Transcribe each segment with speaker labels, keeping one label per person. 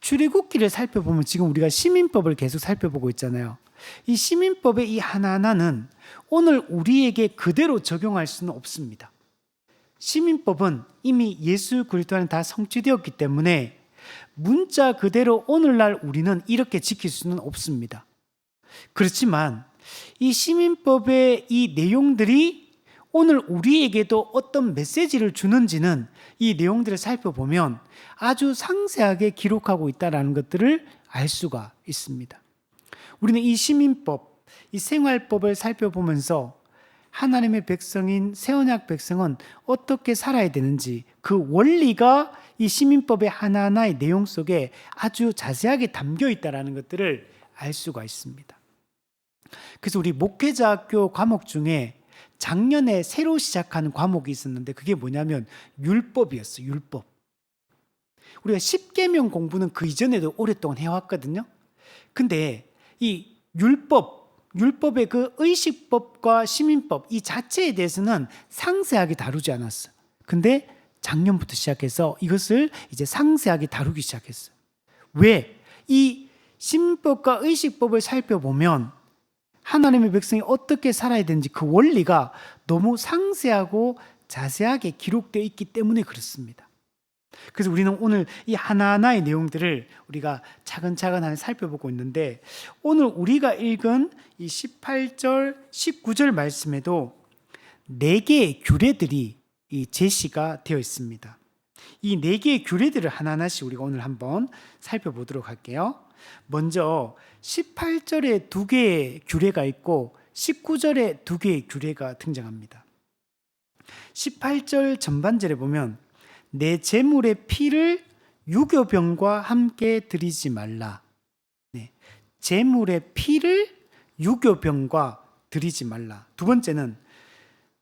Speaker 1: 출애굽기를 살펴보면 지금 우리가 시민법을 계속 살펴보고 있잖아요. 이 시민법의 이 하나하나는 오늘 우리에게 그대로 적용할 수는 없습니다. 시민법은 이미 예수 그리스도 안에 다 성취되었기 때문에 문자 그대로 오늘날 우리는 이렇게 지킬 수는 없습니다. 그렇지만 이 시민법의 이 내용들이 오늘 우리에게도 어떤 메시지를 주는지는 이 내용들을 살펴보면 아주 상세하게 기록하고 있다는 것들을 알 수가 있습니다. 우리는 이 시민법, 이 생활법을 살펴보면서 하나님의 백성인 새언약 백성은 어떻게 살아야 되는지 그 원리가 이 시민법의 하나하나의 내용 속에 아주 자세하게 담겨 있다는 것들을 알 수가 있습니다. 그래서 우리 목회자학교 과목 중에 작년에 새로 시작한 과목이 있었는데 그게 뭐냐면 율법이었어요. 율법. 우리가 십계명 공부는 그 이전에도 오랫동안 해왔거든요. 근데 이 율법의 그 의식법과 시민법 이 자체에 대해서는 상세하게 다루지 않았어요. 근데 작년부터 시작해서 이것을 이제 상세하게 다루기 시작했어요. 왜? 이 시민법과 의식법을 살펴보면 하나님의 백성이 어떻게 살아야 되는지 그 원리가 너무 상세하고 자세하게 기록되어 있기 때문에 그렇습니다. 그래서 우리는 오늘 이 하나하나의 내용들을 우리가 차근차근 살펴보고 있는데 오늘 우리가 읽은 이 18절, 19절 말씀에도 4개의 규례들이 이 제시가 되어 있습니다. 이 4개의 규례들을 하나하나씩 우리가 오늘 한번 살펴보도록 할게요. 먼저 18절에 2개의 규례가 있고 19절에 2개의 규례가 등장합니다. 18절 전반절에 보면 내 재물의 피를 유교병과 함께 드리지 말라. 네, 재물의 피를 유교병과 드리지 말라. 두 번째는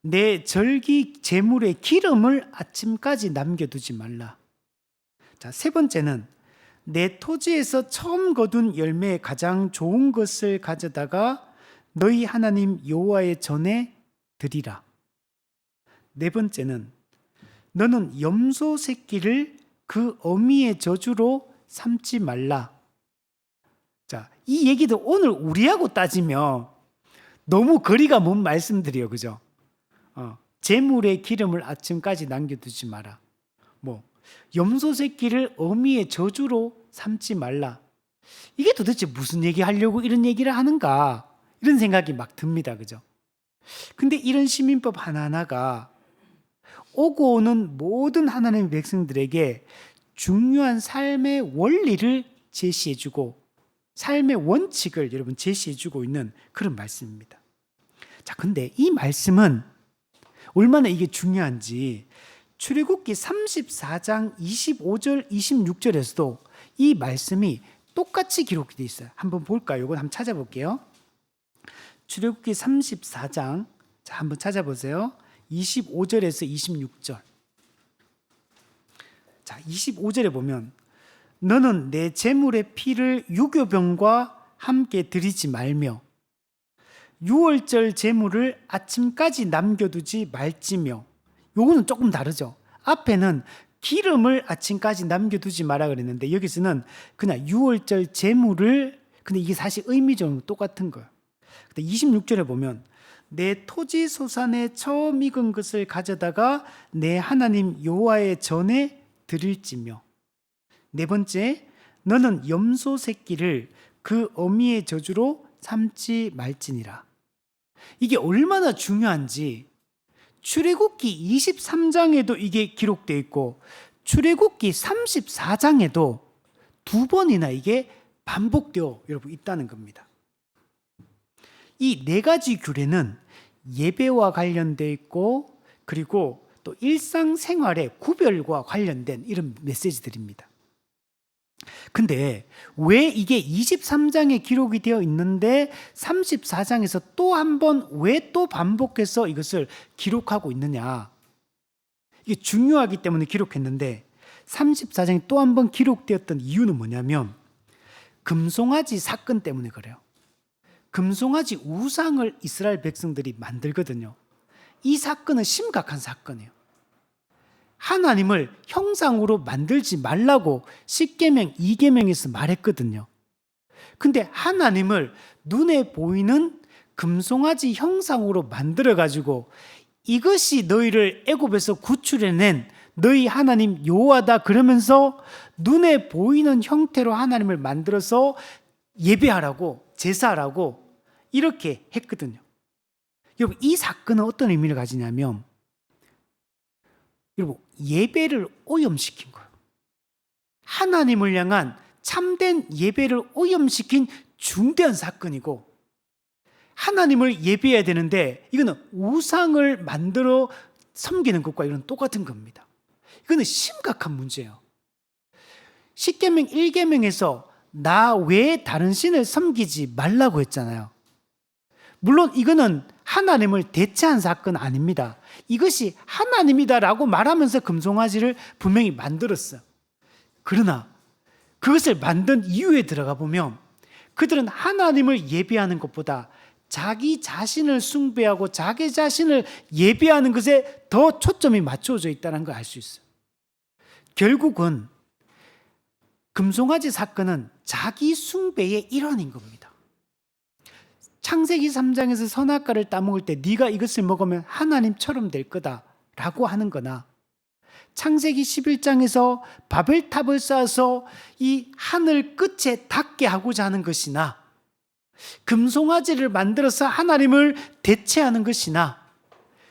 Speaker 1: 내 절기 재물의 기름을 아침까지 남겨두지 말라. 자, 세 번째는 내 토지에서 처음 거둔 열매의 가장 좋은 것을 가져다가 너희 하나님 여호와의 전에 드리라. 네 번째는 너는 염소 새끼를 그 어미의 저주로 삼지 말라. 자, 이 얘기도 오늘 우리하고 따지면 너무 거리가 먼 말씀들이에요. 그죠? 재물의 기름을 아침까지 남겨두지 마라. 염소 새끼를 어미의 저주로 삼지 말라. 이게 도대체 무슨 얘기 하려고 이런 얘기를 하는가? 이런 생각이 막 듭니다. 그죠? 근데 이런 시민법 하나하나가 오고 오는 모든 하나님의 백성들에게 중요한 삶의 원리를 제시해주고 삶의 원칙을 여러분 제시해주고 있는 그런 말씀입니다. 자, 근데 이 말씀은 얼마나 이게 중요한지 출애굽기 34장 25절 26절에서도 이 말씀이 똑같이 기록이 되어 있어요. 한번 볼까요? 이건 한번 찾아볼게요. 출애굽기 34장 자, 한번 찾아보세요. 25절에서 26절. 자, 25절에 보면 너는 내 재물의 피를 유교병과 함께 드리지 말며 유월절 재물을 아침까지 남겨두지 말지며. 요거는 조금 다르죠. 앞에는 기름을 아침까지 남겨두지 마라 그랬는데 여기서는 그냥 유월절 재물을, 근데 이게 사실 의미적으로 똑같은 거예요. 근데 26절에 보면 내 토지 소산에 처음 익은 것을 가져다가 내 하나님 여호와의 전에 드릴지며. 네 번째, 너는 염소 새끼를 그 어미의 저주로 삼지 말지니라. 이게 얼마나 중요한지 출애굽기 23장에도 이게 기록되어 있고 출애굽기 34장에도 2번이나 이게 반복되어 여러분 있다는 겁니다. 이 4가지 규례는 예배와 관련되어 있고 그리고 또 일상생활의 구별과 관련된 이런 메시지들입니다. 근데 왜 이게 23장에 기록이 되어 있는데 34장에서 또 한 번 왜 또 반복해서 이것을 기록하고 있느냐? 이게 중요하기 때문에 기록했는데 34장에 또 한 번 기록되었던 이유는 뭐냐면 금송아지 사건 때문에 그래요. 금송아지 우상을 이스라엘 백성들이 만들거든요. 이 사건은 심각한 사건이에요. 하나님을 형상으로 만들지 말라고 10계명, 2계명에서 말했거든요. 근데 하나님을 눈에 보이는 금송아지 형상으로 만들어 가지고 이것이 너희를 애굽에서 구출해낸 너희 하나님 여호와다 그러면서 눈에 보이는 형태로 하나님을 만들어서 예배하라고, 제사하라고 이렇게 했거든요. 여러분, 이 사건은 어떤 의미를 가지냐면 여러분, 예배를 오염시킨 거예요. 하나님을 향한 참된 예배를 오염시킨 중대한 사건이고, 하나님을 예배해야 되는데 이거는 우상을 만들어 섬기는 것과 이건 똑같은 겁니다. 이거는 심각한 문제예요. 10계명 1계명에서 나 외에 다른 신을 섬기지 말라고 했잖아요. 물론 이거는 하나님을 대체한 사건 아닙니다. 이것이 하나님이다라고 말하면서 금송아지를 분명히 만들었어요. 그러나 그것을 만든 이유에 들어가 보면 그들은 하나님을 예배하는 것보다 자기 자신을 숭배하고 자기 자신을 예배하는 것에 더 초점이 맞춰져 있다는 걸 알 수 있어요. 결국은 금송아지 사건은 자기 숭배의 일환인 겁니다. 창세기 3장에서 선악과를 따먹을 때 네가 이것을 먹으면 하나님처럼 될 거다라고 하는 거나, 창세기 11장에서 바벨탑을 쌓아서 이 하늘 끝에 닿게 하고자 하는 것이나, 금송아지를 만들어서 하나님을 대체하는 것이나,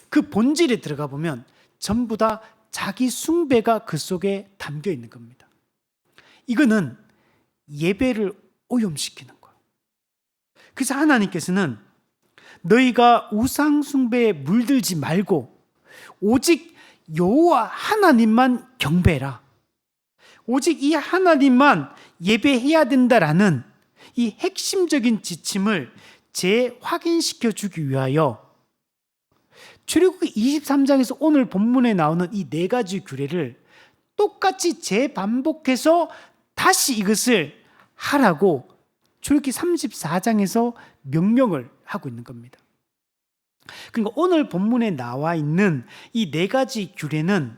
Speaker 1: 그 본질에 들어가 보면 전부 다 자기 숭배가 그 속에 담겨 있는 겁니다. 이거는 예배를 오염시키는 거예요. 그래서 하나님께서는 너희가 우상 숭배에 물들지 말고 오직 여호와 하나님만 경배해라, 오직 이 하나님만 예배해야 된다라는 이 핵심적인 지침을 재확인시켜 주기 위하여 출애굽기 23장에서 오늘 본문에 나오는 이 4가지 규례를 똑같이 재반복해서 다시 이것을 하라고 출애굽기 34장에서 명령을 하고 있는 겁니다. 그러니까 오늘 본문에 나와 있는 이 4가지 규례는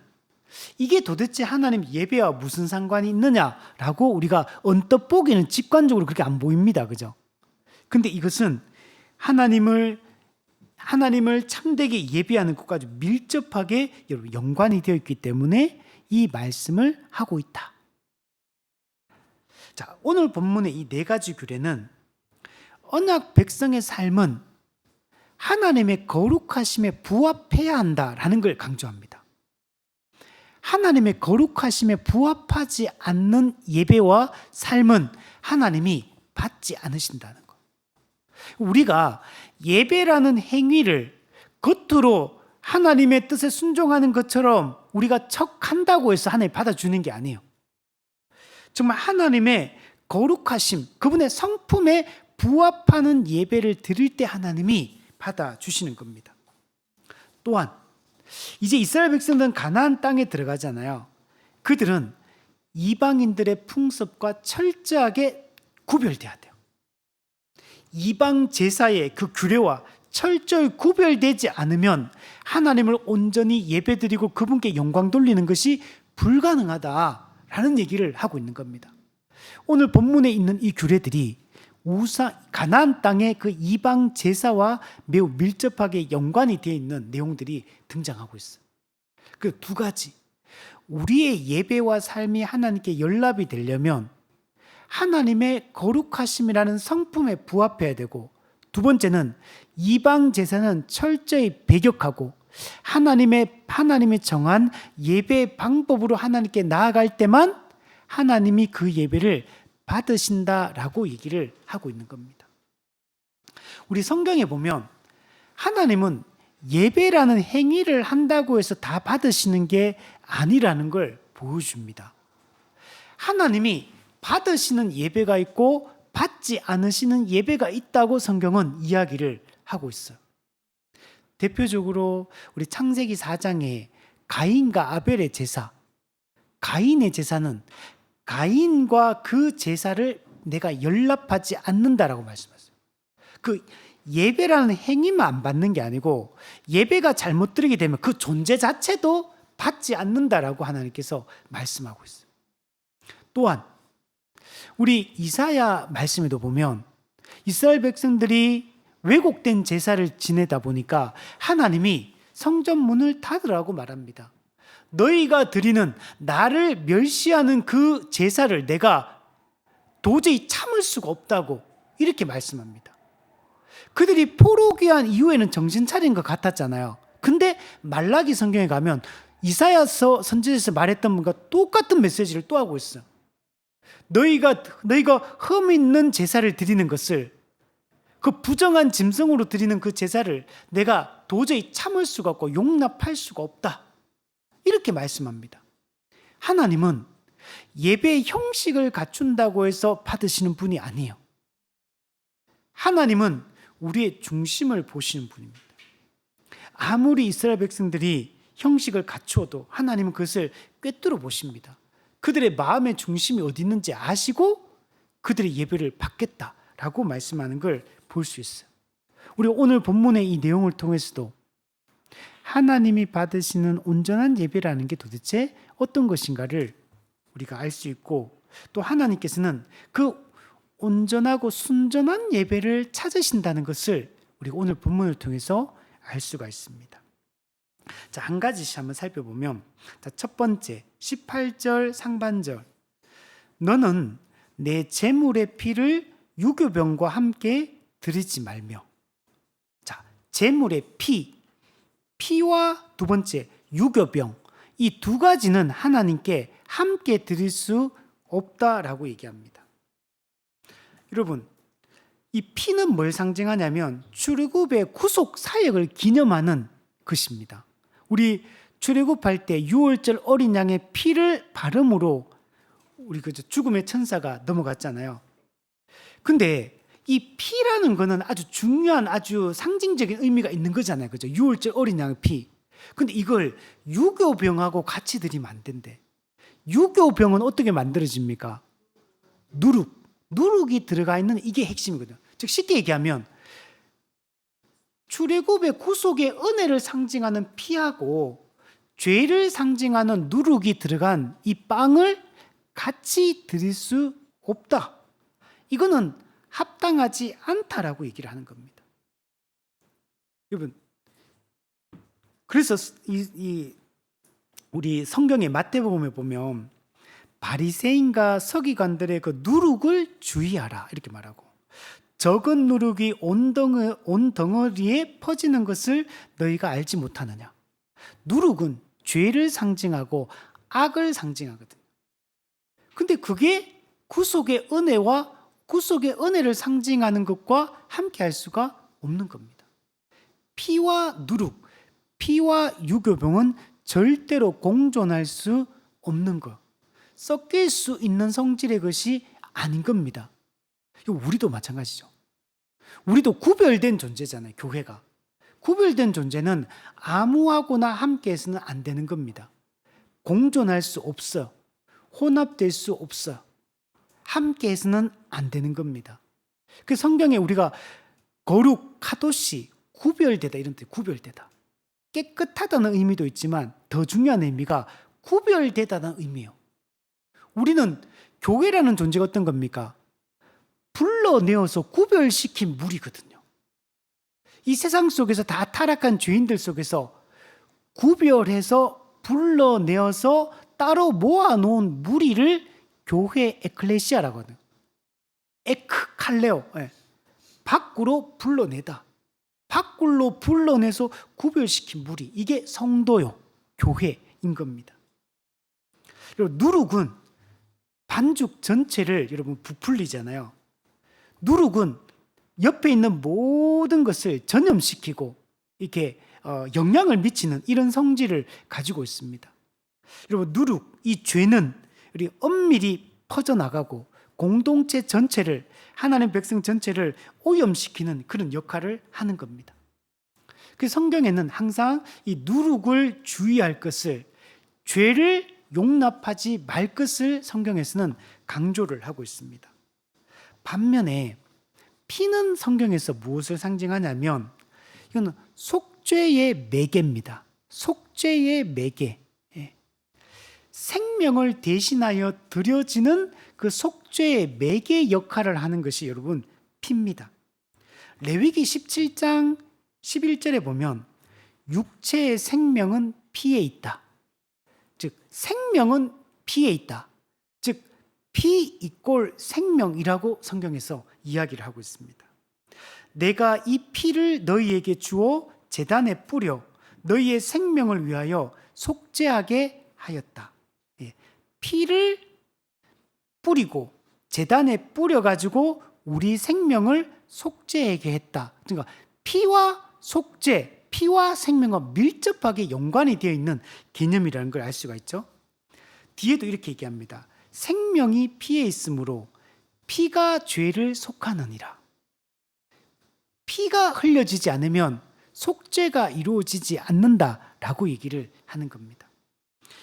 Speaker 1: 이게 도대체 하나님 예배와 무슨 상관이 있느냐라고 우리가 언뜻 보기에는 직관적으로 그렇게 안 보입니다. 그죠? 근데 이것은 하나님을 참되게 예배하는 것까지 밀접하게 연관이 되어 있기 때문에 이 말씀을 하고 있다. 자, 오늘 본문의 이 4가지 규례는 언약 백성의 삶은 하나님의 거룩하심에 부합해야 한다라는 걸 강조합니다. 하나님의 거룩하심에 부합하지 않는 예배와 삶은 하나님이 받지 않으신다는 것. 우리가 예배라는 행위를 겉으로 하나님의 뜻에 순종하는 것처럼 우리가 척한다고 해서 하나님이 받아주는 게 아니에요. 정말 하나님의 거룩하심, 그분의 성품에 부합하는 예배를 드릴 때 하나님이 받아주시는 겁니다. 또한 이제 이스라엘 백성들은 가나안 땅에 들어가잖아요. 그들은 이방인들의 풍습과 철저하게 구별돼야 돼요. 이방 제사의 그 규례와 철저히 구별되지 않으면 하나님을 온전히 예배드리고 그분께 영광 돌리는 것이 불가능하다라는 얘기를 하고 있는 겁니다. 오늘 본문에 있는 이 규례들이 가나안 땅의 그 이방 제사와 매우 밀접하게 연관이 되어 있는 내용들이 등장하고 있어요. 그 2가지, 우리의 예배와 삶이 하나님께 연락이 되려면 하나님의 거룩하심이라는 성품에 부합해야 되고, 2번째는 이방 제사는 철저히 배격하고 하나님이 정한 예배 방법으로 하나님께 나아갈 때만 하나님이 그 예배를 받으신다라고 얘기를 하고 있는 겁니다. 우리 성경에 보면 하나님은 예배라는 행위를 한다고 해서 다 받으시는 게 아니라는 걸 보여줍니다. 하나님이 받으시는 예배가 있고 받지 않으시는 예배가 있다고 성경은 이야기를 하고 있어요. 대표적으로 우리 창세기 4장에 가인과 아벨의 제사, 가인의 제사는 가인과 그 제사를 내가 연락하지 않는다라고 말씀하셨어요. 그 예배라는 행위만 안 받는 게 아니고 예배가 잘못 드리게 되면 그 존재 자체도 받지 않는다라고 하나님께서 말씀하고 있어요. 또한 우리 이사야 말씀에도 보면 이스라엘 백성들이 왜곡된 제사를 지내다 보니까 하나님이 성전 문을 닫으라고 말합니다. 너희가 드리는 나를 멸시하는 그 제사를 내가 도저히 참을 수가 없다고 이렇게 말씀합니다. 그들이 포로귀환 이후에는 정신 차린 것 같았잖아요. 근데 말라기 성경에 가면 이사야서 선지자에서 말했던 것과 똑같은 메시지를 또 하고 있어요. 너희가 흠 있는 제사를 드리는 것을, 그 부정한 짐승으로 드리는 그 제사를 내가 도저히 참을 수가 없고 용납할 수가 없다. 이렇게 말씀합니다. 하나님은 예배의 형식을 갖춘다고 해서 받으시는 분이 아니에요. 하나님은 우리의 중심을 보시는 분입니다. 아무리 이스라엘 백성들이 형식을 갖추어도 하나님은 그것을 꿰뚫어 보십니다. 그들의 마음의 중심이 어디 있는지 아시고 그들의 예배를 받겠다라고 말씀하는 걸 볼 수 있어요. 우리 오늘 본문의 이 내용을 통해서도 하나님이 받으시는 온전한 예배라는 게 도대체 어떤 것인가를 우리가 알 수 있고, 또 하나님께서는 그 온전하고 순전한 예배를 찾으신다는 것을 우리가 오늘 본문을 통해서 알 수가 있습니다. 자, 한 가지씩 한번 살펴보면, 자, 첫 번째 18절 상반절, 너는 내 제물의 피를 유교병과 함께 드리지 말며. 자, 제물의 피와 두 번째 유교병, 이 두 가지는 하나님께 함께 드릴 수 없다라고 얘기합니다. 여러분, 이 피는 뭘 상징하냐면 출애굽의 구속 사역을 기념하는 것입니다. 우리 출애굽할 때 유월절 어린 양의 피를 바름으로 우리 그 죽음의 천사가 넘어갔잖아요. 근데 이 피라는 거는 아주 중요한, 아주 상징적인 의미가 있는 거잖아요. 그죠? 유월절 어린 양의 피. 근데 이걸 유교병하고 같이 드리면 안 된대. 유교병은 어떻게 만들어집니까? 누룩이 들어가 있는 이게 핵심이거든요. 즉 쉽게 얘기하면 출애굽의 구속의 은혜를 상징하는 피하고 죄를 상징하는 누룩이 들어간 이 빵을 같이 드릴 수 없다. 이거는 합당하지 않다라고 얘기를 하는 겁니다. 여러분, 그래서 우리 성경의 마태복음에 보면 바리새인과 서기관들의 그 누룩을 주의하라 이렇게 말하고, 적은 누룩이 온 덩어리에 퍼지는 것을 너희가 알지 못하느냐. 누룩은 죄를 상징하고 악을 상징하거든요. 근데 그게 구속의 은혜를 상징하는 것과 함께 할 수가 없는 겁니다. 피와 누룩, 피와 유교병은 절대로 공존할 수 없는 것, 섞일 수 있는 성질의 것이 아닌 겁니다. 우리도 마찬가지죠. 우리도 구별된 존재잖아요. 교회가 구별된 존재는 아무하고나 함께해서는 안 되는 겁니다. 공존할 수 없어요. 혼합될 수 없어요. 함께해서는 안 되는 겁니다. 그 성경에 우리가 거룩, 카도시, 구별되다 이런 뜻, 구별되다. 깨끗하다는 의미도 있지만 더 중요한 의미가 구별되다는 의미예요. 우리는 교회라는 존재가 어떤 겁니까? 불러내어서 구별시킨 무리거든요. 이 세상 속에서 다 타락한 죄인들 속에서 구별해서 불러내어서 따로 모아놓은 무리를 교회 에클레시아라고 하거든요. 에크칼레오, 밖으로 불러내다. 밖으로 불러내서 구별시킨 무리, 이게 성도요, 교회인 겁니다. 그리고 누룩은 반죽 전체를 여러분 부풀리잖아요. 누룩은 옆에 있는 모든 것을 전염시키고 이렇게 영향을 미치는 이런 성질을 가지고 있습니다. 여러분, 누룩, 이 죄는 우리 엄밀히 퍼져나가고 공동체 전체를, 하나님 백성 전체를 오염시키는 그런 역할을 하는 겁니다. 그 성경에는 항상 이 누룩을 주의할 것을, 죄를 용납하지 말 것을 성경에서는 강조를 하고 있습니다. 반면에 피는 성경에서 무엇을 상징하냐면 이건 속죄의 매개입니다. 속죄의 매개. 생명을 대신하여 드려지는 그 속죄의 매개 역할을 하는 것이 여러분 피입니다. 레위기 17장 11절에 보면 육체의 생명은 피에 있다. 즉 생명은 피에 있다. 즉 피 이꼴 생명이라고 성경에서 이야기를 하고 있습니다. 내가 이 피를 너희에게 주어 제단에 뿌려 너희의 생명을 위하여 속죄하게 하였다. 피를 뿌리고 제단에 뿌려가지고 우리 생명을 속죄하게 했다. 그러니까 피와 속죄, 피와 생명과 밀접하게 연관이 되어 있는 개념이라는 걸 알 수가 있죠. 뒤에도 이렇게 얘기합니다. 생명이 피에 있으므로 피가 죄를 속하느니라. 피가 흘려지지 않으면 속죄가 이루어지지 않는다라고 얘기를 하는 겁니다.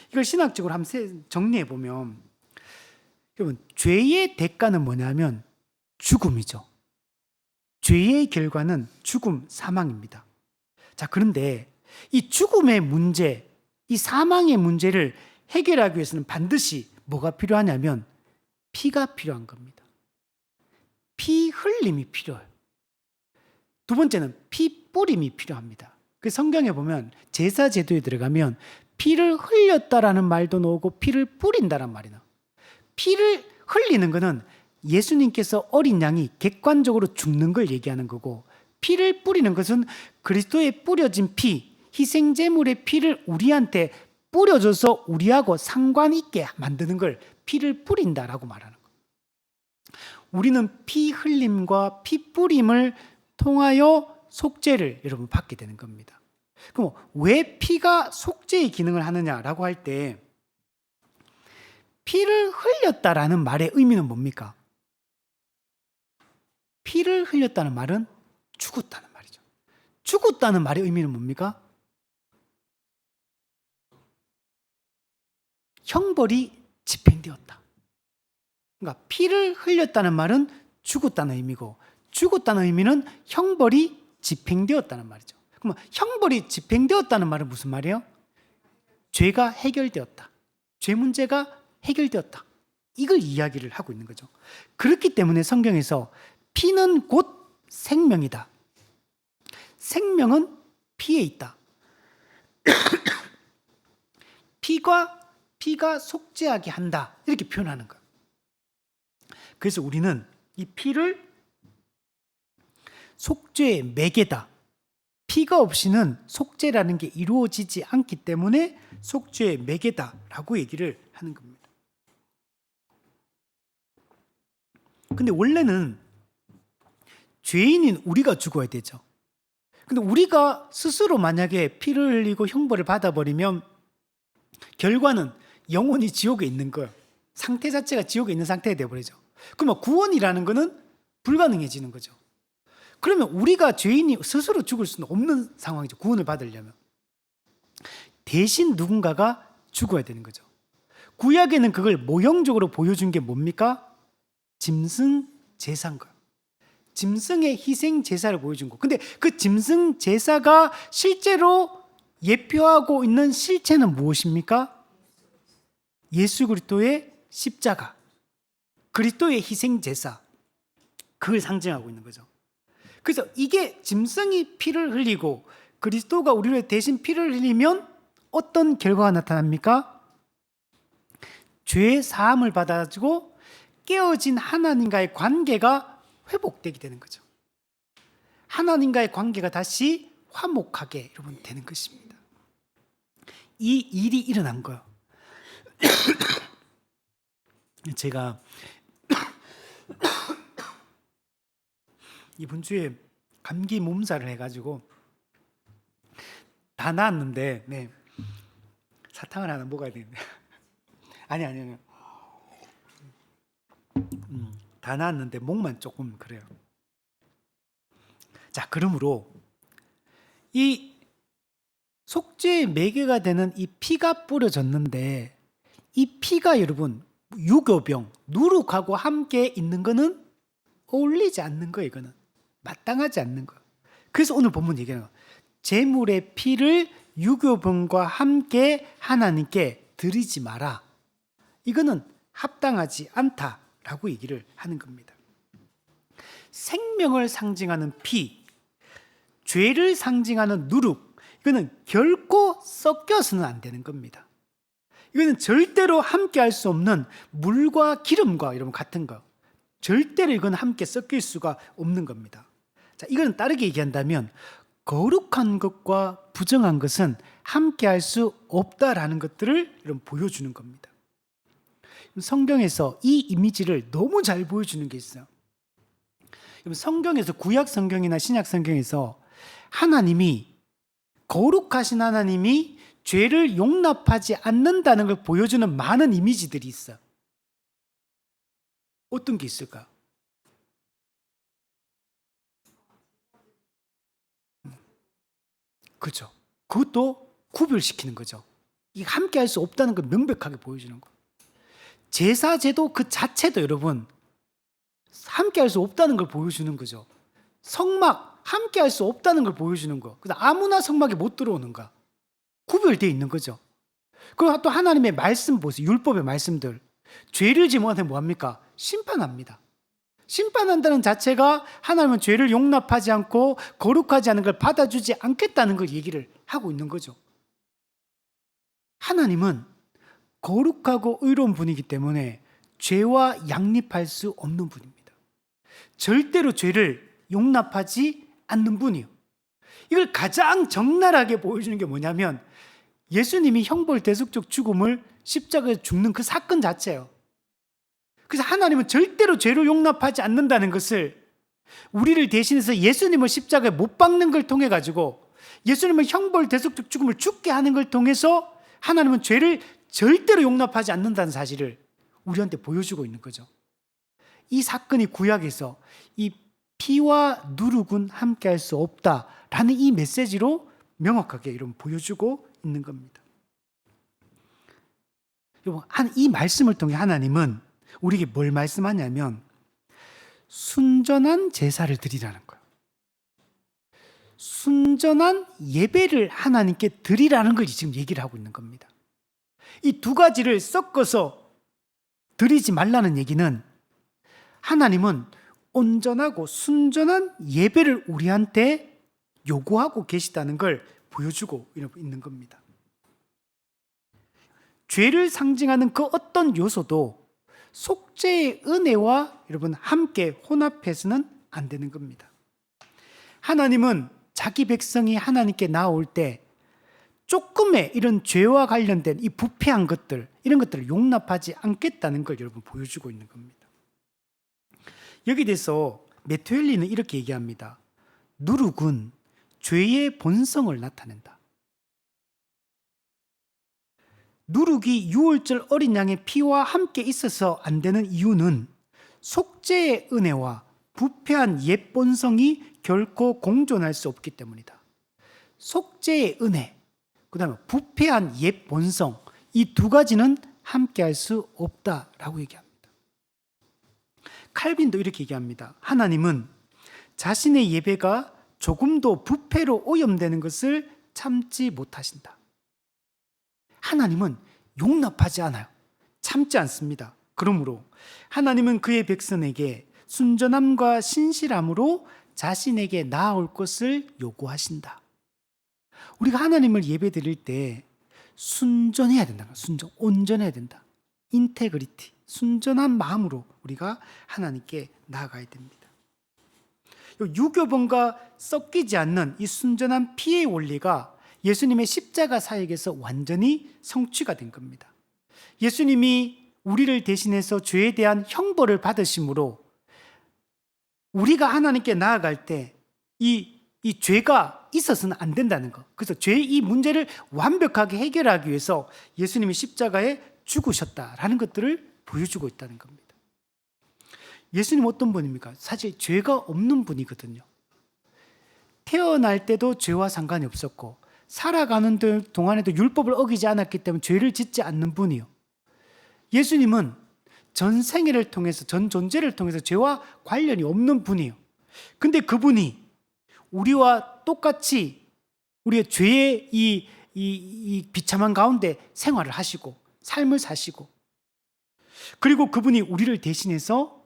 Speaker 1: 이걸 신학적으로 한번 정리해 보면, 여러분 죄의 대가는 뭐냐면 죽음이죠. 죄의 결과는 죽음, 사망입니다. 자, 그런데 이 죽음의 문제, 이 사망의 문제를 해결하기 위해서는 반드시 뭐가 필요하냐면 피가 필요한 겁니다. 피 흘림이 필요해요. 두 번째는 피 뿌림이 필요합니다. 그 성경에 보면 제사 제도에 들어가면 피를 흘렸다라는 말도 나오고 피를 뿌린다라는 말이 나와요. 피를 흘리는 것은 예수님께서 어린 양이 객관적으로 죽는 걸 얘기하는 거고, 피를 뿌리는 것은 그리스도의 뿌려진 피, 희생제물의 피를 우리한테 뿌려줘서 우리하고 상관 있게 만드는 걸 피를 뿌린다라고 말하는 거예요. 우리는 피 흘림과 피 뿌림을 통하여 속죄를 여러분 받게 되는 겁니다. 그럼 왜 피가 속죄의 기능을 하느냐라고 할 때, 피를 흘렸다라는 말의 의미는 뭡니까? 피를 흘렸다는 말은 죽었다는 말이죠. 죽었다는 말의 의미는 뭡니까? 형벌이 집행되었다. 그러니까 피를 흘렸다는 말은 죽었다는 의미고, 죽었다는 의미는 형벌이 집행되었다는 말이죠. 그럼 형벌이 집행되었다는 말은 무슨 말이에요? 죄가 해결되었다. 죄 문제가 해결되었다. 이걸 이야기를 하고 있는 거죠. 그렇기 때문에 성경에서 피는 곧 생명이다. 생명은 피에 있다. 피가 속죄하게 한다. 이렇게 표현하는 거예요. 그래서 우리는 이 피를 속죄의 매개다. 피가 없이는 속죄라는 게 이루어지지 않기 때문에 속죄의 매개다라고 얘기를 하는 겁니다. 근데 원래는 죄인인 우리가 죽어야 되죠. 근데 우리가 스스로 만약에 피를 흘리고 형벌을 받아버리면 결과는 영원히 지옥에 있는 거예요. 상태 자체가 지옥에 있는 상태가 되어버리죠. 그러면 구원이라는 거는 불가능해지는 거죠. 그러면 우리가 죄인이 스스로 죽을 수는 없는 상황이죠. 구원을 받으려면. 대신 누군가가 죽어야 되는 거죠. 구약에는 그걸 모형적으로 보여준 게 뭡니까? 짐승 제사인 거예요. 짐승의 희생 제사를 보여준 거. 근데 그 짐승 제사가 실제로 예표하고 있는 실체는 무엇입니까? 예수 그리스도의 십자가, 그리스도의 희생 제사, 그걸 상징하고 있는 거죠. 그래서 이게 짐승이 피를 흘리고 그리스도가 우리를 대신 피를 흘리면 어떤 결과가 나타납니까? 죄의 사함을 받아가지고 깨어진 하나님과의 관계가 회복되게 되는 거죠. 하나님과의 관계가 다시 화목하게 여러분 되는 것입니다. 이 일이 일어난 거예요. 제가 이번 주에 감기 몸살을 해가지고 다 나았는데, 네, 사탕을 하나 먹어야 되는데 아니 다 나았는데 목만 조금 그래요. 자, 그러므로 이 속죄의 매개가 되는 이 피가 뿌려졌는데, 이 피가 여러분 유교병, 누룩하고 함께 있는 거는 어울리지 않는 거예요. 이거는 마땅하지 않는 거예요. 그래서 오늘 본문 얘기하는 거예요. 제물의 피를 유교병과 함께 하나님께 드리지 마라. 이거는 합당하지 않다라고 얘기를 하는 겁니다. 생명을 상징하는 피, 죄를 상징하는 누룩, 이거는 결코 섞여서는 안 되는 겁니다. 이거는 절대로 함께 할 수 없는 물과 기름과 여러분 같은 거. 절대로 이건 함께 섞일 수가 없는 겁니다. 자, 이거는 다르게 얘기한다면 거룩한 것과 부정한 것은 함께 할 수 없다라는 것들을 여러분 보여주는 겁니다. 성경에서 이 이미지를 너무 잘 보여주는 게 있어요. 성경에서 구약 성경이나 신약 성경에서 하나님이 거룩하신 하나님이 죄를 용납하지 않는다는 걸 보여주는 많은 이미지들이 있어요. 어떤 게 있을까요? 그렇죠. 그것도 구별시키는 거죠. 이게 함께 할 수 없다는 걸 명백하게 보여주는 거. 제사 제도 그 자체도 여러분 함께 할 수 없다는 걸 보여주는 거죠. 성막 함께 할 수 없다는 걸 보여주는 거. 그래서 아무나 성막에 못 들어오는가. 구별되어 있는 거죠. 그리고 또 하나님의 말씀 보세요. 율법의 말씀들. 죄를 지은 한테 뭐합니까? 심판합니다. 심판한다는 자체가 하나님은 죄를 용납하지 않고 거룩하지 않은 걸 받아주지 않겠다는 걸 얘기를 하고 있는 거죠. 하나님은 거룩하고 의로운 분이기 때문에 죄와 양립할 수 없는 분입니다. 절대로 죄를 용납하지 않는 분이에요. 이걸 가장 적나라하게 보여주는 게 뭐냐면 예수님이 형벌대속적 죽음을 십자가에 죽는 그 사건 자체예요. 그래서 하나님은 절대로 죄를 용납하지 않는다는 것을 우리를 대신해서 예수님을 십자가에 못 박는 걸 통해 가지고 예수님은 형벌대속적 죽음을 죽게 하는 걸 통해서 하나님은 죄를 절대로 용납하지 않는다는 사실을 우리한테 보여주고 있는 거죠. 이 사건이 구약에서 이 피와 누룩은 함께 할 수 없다라는 이 메시지로 명확하게 이런 보여주고 있는 겁니다. 이 말씀을 통해 하나님은 우리에게 뭘 말씀하냐면 순전한 제사를 드리라는 거예요. 순전한 예배를 하나님께 드리라는 걸 지금 얘기를 하고 있는 겁니다. 이 두 가지를 섞어서 드리지 말라는 얘기는 하나님은 온전하고 순전한 예배를 우리한테 요구하고 계시다는 걸 보여주고 있는 겁니다. 죄를 상징하는 그 어떤 요소도 속죄의 은혜와 여러분 함께 혼합해서는 안 되는 겁니다. 하나님은 자기 백성이 하나님께 나올 때 조금의 이런 죄와 관련된 이 부패한 것들, 이런 것들을 용납하지 않겠다는 걸 여러분 보여주고 있는 겁니다. 여기 대해서 메토엘리는 이렇게 얘기합니다. 누룩은 죄의 본성을 나타낸다. 누룩이 유월절 어린 양의 피와 함께 있어서 안 되는 이유는 속죄의 은혜와 부패한 옛 본성이 결코 공존할 수 없기 때문이다. 속죄의 은혜, 그 다음에 부패한 옛 본성, 이 두 가지는 함께 할 수 없다라고 얘기합니다. 칼빈도 이렇게 얘기합니다. 하나님은 자신의 예배가 조금도 부패로 오염되는 것을 참지 못하신다. 하나님은 용납하지 않아요. 참지 않습니다. 그러므로 하나님은 그의 백성에게 순전함과 신실함으로 자신에게 나아올 것을 요구하신다. 우리가 하나님을 예배드릴 때 순전해야 된다. 온전해야 된다. 인테그리티, 순전한 마음으로 우리가 하나님께 나아가야 됩니다. 유교본과 섞이지 않는 이 순전한 피의 원리가 예수님의 십자가 사역에서 완전히 성취가 된 겁니다. 예수님이 우리를 대신해서 죄에 대한 형벌을 받으심으로 우리가 하나님께 나아갈 때 이 죄가 있어서는 안 된다는 것. 그래서 죄의 이 문제를 완벽하게 해결하기 위해서 예수님이 십자가에 죽으셨다라는 것들을 보여주고 있다는 겁니다. 예수님 어떤 분입니까? 사실 죄가 없는 분이거든요. 태어날 때도 죄와 상관이 없었고 살아가는 동안에도 율법을 어기지 않았기 때문에 죄를 짓지 않는 분이요. 예수님은 전 생애를 통해서, 전 존재를 통해서 죄와 관련이 없는 분이에요. 근데 그분이 우리와 똑같이 우리의 죄의 이 비참한 가운데 생활을 하시고 삶을 사시고 그리고 그분이 우리를 대신해서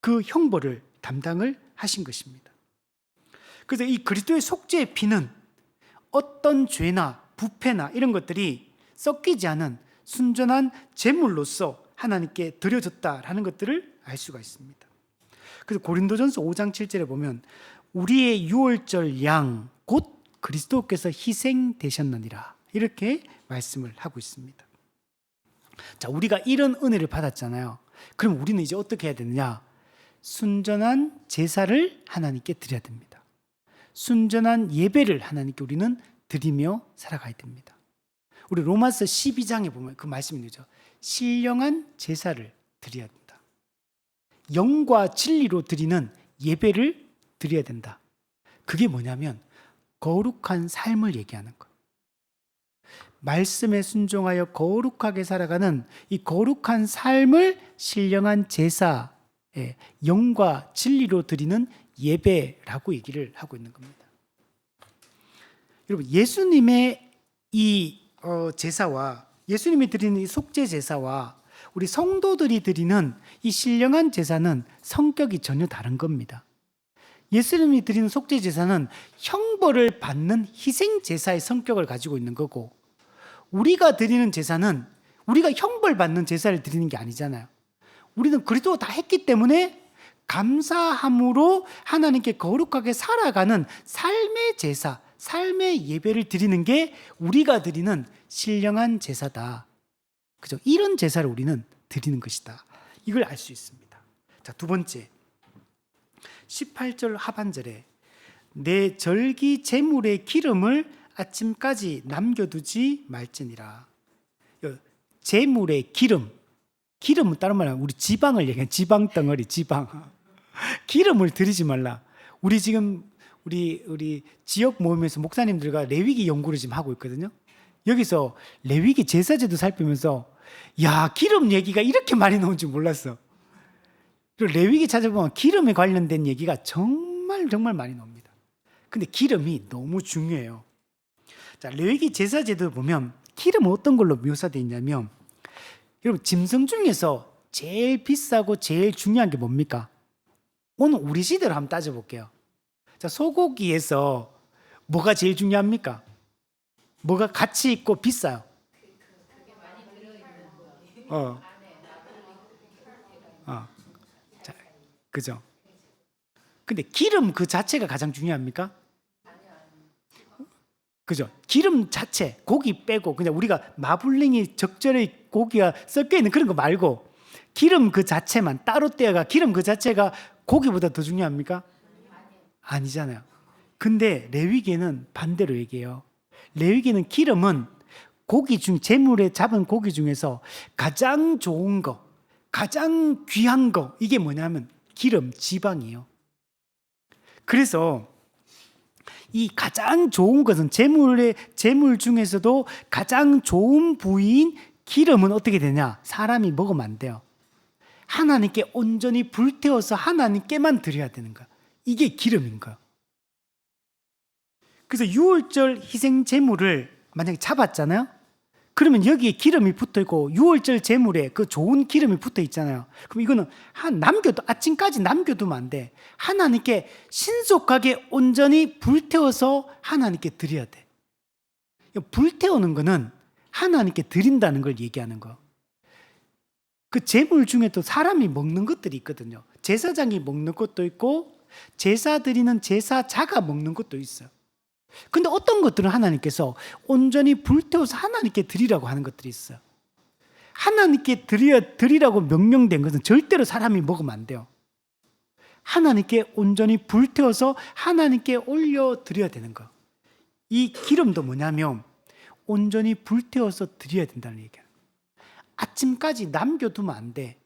Speaker 1: 그 형벌을 담당을 하신 것입니다. 그래서 이 그리스도의 속죄의 피는 어떤 죄나 부패나 이런 것들이 섞이지 않은 순전한 제물로서 하나님께 드려졌다라는 것들을 알 수가 있습니다. 그래서 고린도전서 5장 7절에 보면 우리의 유월절 양 곧 그리스도께서 희생되셨느니라 이렇게 말씀을 하고 있습니다. 자, 우리가 이런 은혜를 받았잖아요. 그럼 우리는 이제 어떻게 해야 되느냐? 순전한 제사를 하나님께 드려야 됩니다. 순전한 예배를 하나님께 우리는 드리며 살아가야 됩니다. 우리 로마서 12장에 보면 그 말씀이 되죠. 신령한 제사를 드려야 된다. 영과 진리로 드리는 예배를 드려야 된다. 그게 뭐냐면 거룩한 삶을 얘기하는 거예요. 말씀에 순종하여 거룩하게 살아가는 이 거룩한 삶을 신령한 제사, 영과 진리로 드리는 예배라고 얘기를 하고 있는 겁니다. 여러분, 예수님의 이 제사와 예수님이 드리는 이 속죄 제사와 우리 성도들이 드리는 이 신령한 제사는 성격이 전혀 다른 겁니다. 예수님이 드리는 속죄 제사는 형벌을 받는 희생 제사의 성격을 가지고 있는 거고, 우리가 드리는 제사는 우리가 형벌 받는 제사를 드리는 게 아니잖아요. 우리는 그리스도가 다 했기 때문에 감사함으로 하나님께 거룩하게 살아가는 삶의 제사, 삶의 예배를 드리는 게 우리가 드리는 신령한 제사다. 그죠? 이런 제사를 우리는 드리는 것이다. 이걸 알 수 있습니다. 자, 두 번째. 18절 하반절에 내 절기 제물의 기름을 아침까지 남겨두지 말지니라. 제물의 기름은 다른 말 아니라 우리 지방을 얘기해. 지방 덩어리, 지방. 기름을 드리지 말라. 우리 지금 우리 지역 모임에서 목사님들과 레위기 연구를 지금 하고 있거든요. 여기서 레위기 제사제도 살피면서 야, 기름 얘기가 이렇게 많이 나온 줄 몰랐어. 그리고 레위기 찾아보면 기름에 관련된 얘기가 정말 많이 나옵니다. 근데 기름이 너무 중요해요. 자, 레위기 제사제도 보면 기름은 어떤 걸로 묘사되어 있냐면, 여러분, 짐승 중에서 제일 비싸고 제일 중요한 게 뭡니까? 오늘 우리 시대로 한번 따져볼게요. 자, 소고기에서 뭐가 제일 중요합니까? 뭐가 가치 있고 비싸요? 자, 그죠? 근데 기름 그 자체가 가장 중요합니까? 그죠? 기름 자체, 고기 빼고 그냥 우리가 마블링이 적절히 고기가 섞여 있는 그런 거 말고 기름 그 자체만 따로 떼어가 기름 그 자체가 고기보다 더 중요합니까? 아니잖아요. 근데 레위기에는 반대로 얘기해요. 레위기는 기름은 고기 중 제물에 잡은 고기 중에서 가장 좋은 거, 가장 귀한 거, 이게 뭐냐면 기름, 지방이에요. 그래서 이 가장 좋은 것은 제물 중에서도 가장 좋은 부위인 기름은 어떻게 되냐? 사람이 먹으면 안 돼요. 하나님께 온전히 불태워서 하나님께만 드려야 되는 거야. 이게 기름인 거야. 그래서 유월절 희생 제물을 만약에 잡았잖아요. 그러면 여기에 기름이 붙어 있고 유월절 제물에 그 좋은 기름이 붙어 있잖아요. 그럼 이거는 아침까지 남겨두면 안 돼. 하나님께 신속하게 온전히 불태워서 하나님께 드려야 돼. 불태우는 거는 하나님께 드린다는 걸 얘기하는 거. 그 제물 중에 또 사람이 먹는 것들이 있거든요. 제사장이 먹는 것도 있고 제사 드리는 제사자가 먹는 것도 있어요. 근데 어떤 것들은 하나님께서 온전히 불태워서 하나님께 드리라고 하는 것들이 있어요. 하나님께 드리라고 명령된 것은 절대로 사람이 먹으면 안 돼요. 하나님께 온전히 불태워서 하나님께 올려드려야 되는 거. 이 기름도 뭐냐면 온전히 불태워서 드려야 된다는 얘기예요. 아침까지 남겨두면 안 돼.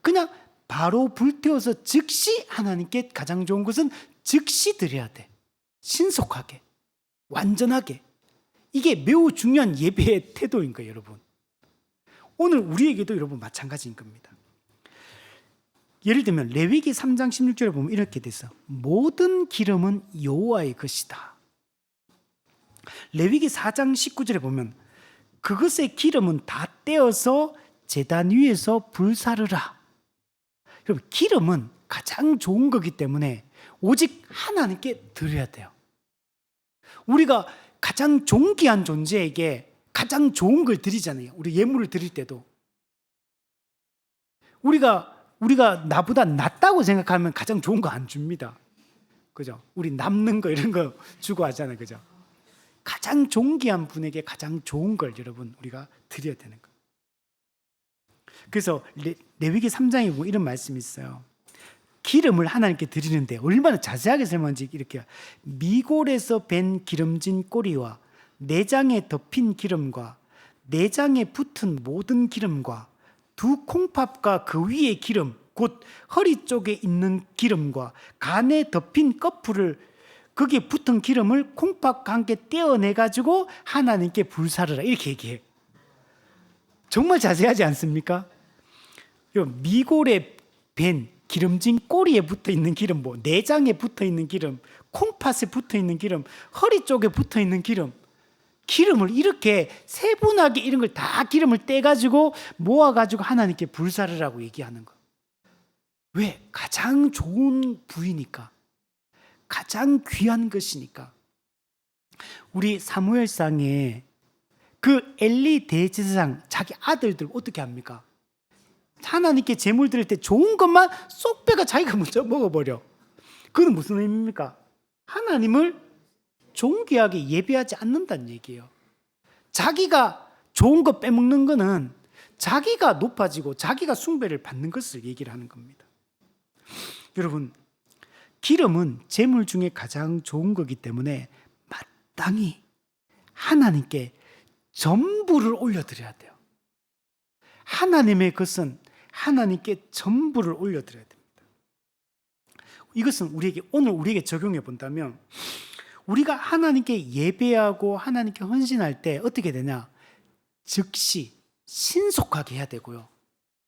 Speaker 1: 그냥 바로 불태워서 즉시 하나님께 가장 좋은 것은 즉시 드려야 돼. 신속하게, 완전하게. 이게 매우 중요한 예배의 태도인 거예요, 여러분. 오늘 우리에게도 여러분 마찬가지인 겁니다. 예를 들면 레위기 3장 16절에 보면 이렇게 돼 있어. 모든 기름은 여호와의 것이다. 레위기 4장 19절에 보면 그것의 기름은 다 떼어서 제단 위에서 불사르라. 여러분, 기름은 가장 좋은 거기 때문에 오직 하나님께 드려야 돼요. 우리가 가장 존귀한 존재에게 가장 좋은 걸 드리잖아요. 우리 예물을 드릴 때도. 우리가 나보다 낫다고 생각하면 가장 좋은 거 안 줍니다. 그죠? 우리 남는 거 이런 거 주고 하잖아요. 그죠? 가장 존귀한 분에게 가장 좋은 걸 여러분 우리가 드려야 되는 거예요. 그래서 레위기 3장에 보면 이런 말씀이 있어요. 기름을 하나님께 드리는데 얼마나 자세하게 설명하는지 이렇게 미골에서 밴 기름진 꼬리와 내장에 덮인 기름과 내장에 붙은 모든 기름과 두 콩팥과 그 위의 기름 곧 허리 쪽에 있는 기름과 간에 덮인 꺼풀을 거기에 붙은 기름을 콩팥과 함께 떼어내가지고 하나님께 불사르라 이렇게 얘기해요. 정말 자세하지 않습니까? 미골에 밴 기름진 꼬리에 붙어있는 기름, 내장에 붙어있는 기름, 콩팥에 붙어있는 기름, 허리 쪽에 붙어있는 기름, 기름을 이렇게 세분하게 이런 걸 다 기름을 떼가지고 모아가지고 하나님께 불사르라고 얘기하는 거예요. 왜? 가장 좋은 부위니까, 가장 귀한 것이니까. 우리 사무엘상에 그 엘리 대제사장 자기 아들들 어떻게 합니까? 하나님께 제물 드릴 때 좋은 것만 쏙 빼가 자기가 먼저 먹어버려. 그건 무슨 의미입니까? 하나님을 존귀하게 예배하지 않는다는 얘기예요. 자기가 좋은 거 빼먹는 거는 자기가 높아지고 자기가 숭배를 받는 것을 얘기를 하는 겁니다. 여러분, 기름은 제물 중에 가장 좋은 거기 때문에 마땅히 하나님께 전부를 올려드려야 돼요. 하나님의 것은 하나님께 전부를 올려드려야 됩니다. 이것은 오늘 우리에게 적용해 본다면 우리가 하나님께 예배하고 하나님께 헌신할 때 어떻게 되냐? 즉시 신속하게 해야 되고요.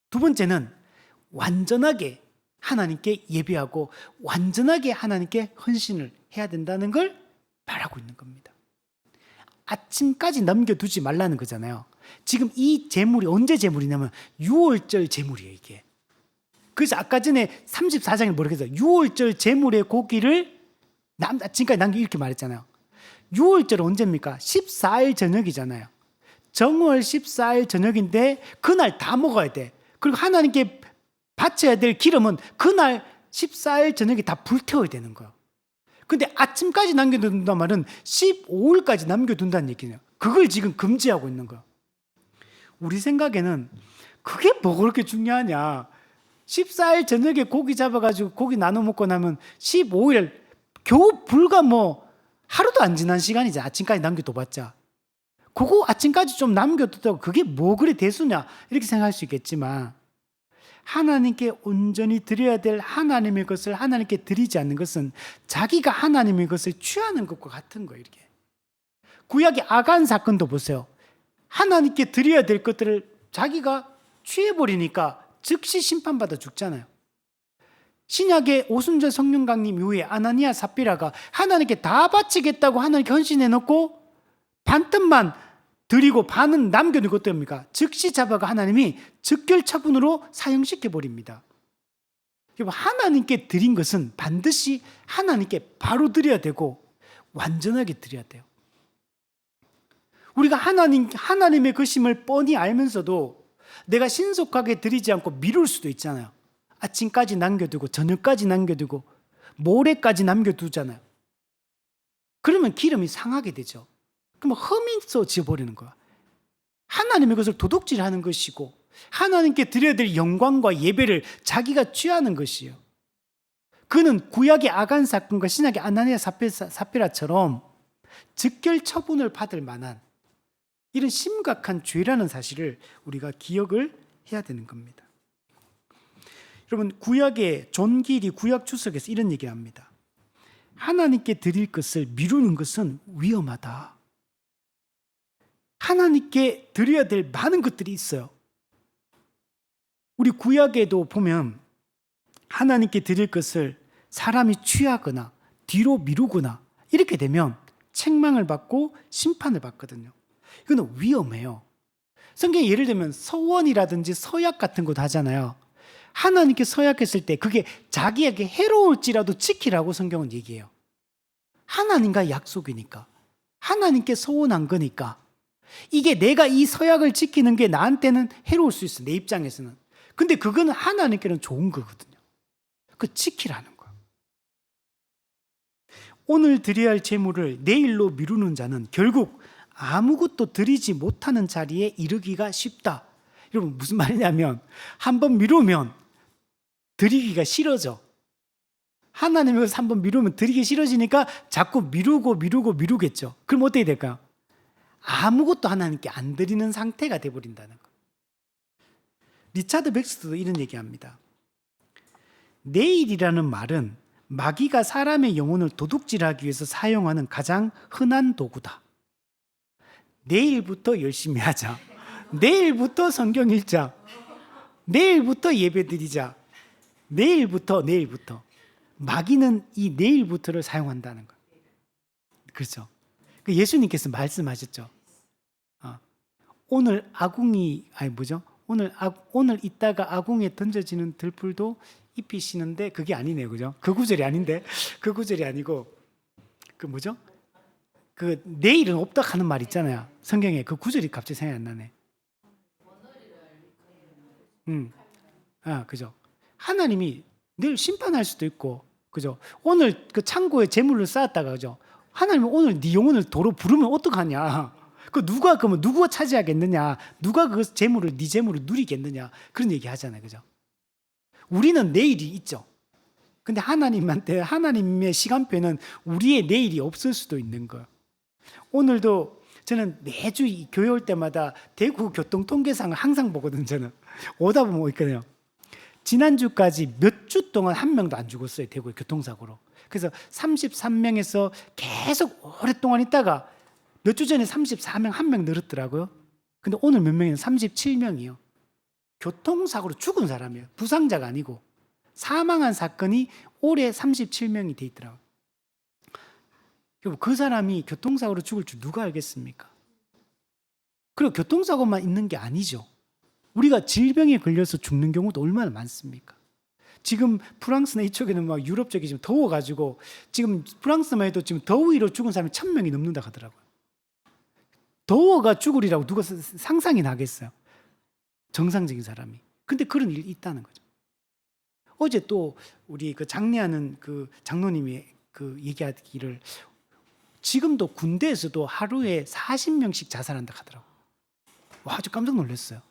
Speaker 1: 두 번째는 완전하게 하나님께 예배하고 완전하게 하나님께 헌신을 해야 된다는 걸 말하고 있는 겁니다. 아침까지 남겨두지 말라는 거잖아요. 지금 이 제물이 언제 제물이냐면 6월절 제물이에요, 이게. 그래서 아까 전에 34장에 뭐라고 했어요? 6월절 제물의 고기를 아침까지 남겨 이렇게 말했잖아요. 6월절은 언제입니까? 14일 저녁이잖아요. 정월 14일 저녁인데 그날 다 먹어야 돼. 그리고 하나님께 바쳐야 될 기름은 그날 14일 저녁에 다 불태워야 되는 거예요. 근데 아침까지 남겨둔단 말은 15일까지 남겨둔다는 얘기네요. 그걸 지금 금지하고 있는 거예요. 우리 생각에는 그게 뭐 그렇게 중요하냐. 14일 저녁에 고기 잡아가지고 고기 나눠 먹고 나면 15일 겨우 불과 하루도 안 지난 시간이지. 아침까지 남겨둬봤자. 그거 아침까지 좀 남겨뒀다고 그게 뭐 그리 대수냐 이렇게 생각할 수 있겠지만 하나님께 온전히 드려야 될 하나님의 것을 하나님께 드리지 않는 것은 자기가 하나님의 것을 취하는 것과 같은 거예요. 이렇게. 구약의 아간 사건도 보세요. 하나님께 드려야 될 것들을 자기가 취해버리니까 즉시 심판받아 죽잖아요. 신약의 오순절 성령 강림 이후에 아나니아 삽비라가 하나님께 다 바치겠다고 하나님께 헌신해놓고 반틈만 드리고 반은 남겨두고 어떻습니까? 즉시 잡아가 하나님이 즉결 처분으로 사형시켜버립니다. 하나님께 드린 것은 반드시 하나님께 바로 드려야 되고 완전하게 드려야 돼요. 우리가 하나님의 것임을 뻔히 알면서도 내가 신속하게 드리지 않고 미룰 수도 있잖아요. 아침까지 남겨두고 저녁까지 남겨두고 모레까지 남겨두잖아요. 그러면 기름이 상하게 되죠. 그럼 흠이 쏟아버리는 거야. 하나님의 것을 도둑질하는 것이고 하나님께 드려야 될 영광과 예배를 자기가 취하는 것이에요. 그는 구약의 아간 사건과 신약의 아나니아 삽비라처럼 즉결 처분을 받을 만한 이런 심각한 죄라는 사실을 우리가 기억을 해야 되는 겁니다. 여러분, 구약의 존 길이 구약 주석에서 이런 얘기를 합니다. 하나님께 드릴 것을 미루는 것은 위험하다. 하나님께 드려야 될 많은 것들이 있어요. 우리 구약에도 보면 하나님께 드릴 것을 사람이 취하거나 뒤로 미루거나 이렇게 되면 책망을 받고 심판을 받거든요. 이거는 위험해요. 성경에 예를 들면 서원이라든지 서약 같은 것도 하잖아요. 하나님께 서약했을 때 그게 자기에게 해로울지라도 지키라고 성경은 얘기해요. 하나님과 약속이니까, 하나님께 서원한 거니까, 이게 내가 이 서약을 지키는 게 나한테는 해로울 수 있어, 내 입장에서는. 근데 그거는 하나님께는 좋은 거거든요. 그 지키라는 거예요. 오늘 드려야 할 제물을 내일로 미루는 자는 결국 아무것도 드리지 못하는 자리에 이르기가 쉽다. 여러분, 무슨 말이냐면 한번 미루면 드리기가 싫어져. 하나님께서 한번 미루면 드리기 싫어지니까 자꾸 미루겠죠. 그럼 어떻게 될까요? 아무것도 하나님께 안 드리는 상태가 돼버린다는 거. 리차드 백스도 이런 얘기합니다. 내일이라는 말은 마귀가 사람의 영혼을 도둑질하기 위해서 사용하는 가장 흔한 도구다. 내일부터 열심히 하자. 내일부터 성경 읽자. 내일부터 예배 드리자. 내일부터. 마귀는 이 내일부터를 사용한다는 거예요. 그렇죠. 예수님께서 말씀하셨죠. 오늘 오늘 이따가 아궁이에 던져지는 들풀도 잎이 시는데, 그게 아니네요. 그죠? 그 구절이 아닌데. 그 구절이 아니고, 그 내일은 없다 하는 말 있잖아요. 성경에 그 구절이 갑자기 생각이 안 나네. 그죠. 하나님이 내일 심판할 수도 있고, 그죠. 오늘 그 창고에 재물을 쌓았다가, 그죠. 하나님은 오늘 네 영혼을 도로 부르면 어떡하냐. 그러면 누가 차지하겠느냐. 누가 그 재물을, 네 재물을 누리겠느냐. 그런 얘기 하잖아요. 그죠. 우리는 내일이 있죠. 근데 하나님의 시간표에는 우리의 내일이 없을 수도 있는 거예요. 오늘도 저는 매주 교회 올 때마다 대구 교통통계상을 항상 보거든요. 저는 오다 보면 있거든요. 지난주까지 몇 주 동안 한 명도 안 죽었어요. 대구 교통사고로. 그래서 33명에서 계속 오랫동안 있다가 몇 주 전에 34명, 한 명 늘었더라고요. 근데 오늘 몇 명이에요? 37명이요. 교통사고로 죽은 사람이에요. 부상자가 아니고. 사망한 사건이 올해 37명이 돼 있더라고요. 그 사람이 교통사고로 죽을 줄 누가 알겠습니까? 그리고 교통사고만 있는 게 아니죠. 우리가 질병에 걸려서 죽는 경우도 얼마나 많습니까? 지금 프랑스나 이쪽에는 막 유럽 쪽이 지금 더워가지고 지금 프랑스만 해도 지금 더위로 죽은 사람이 1000명이 넘는다 하더라고요. 더워가 죽으리라고 누가 상상이 나겠어요? 정상적인 사람이. 근데 그런 일이 있다는 거죠. 어제 또 우리 그 장례하는 그 장로님이 그 얘기하기를 지금도 군대에서도 하루에 40명씩 자살한다 하더라고요. 와, 아주 깜짝 놀랐어요.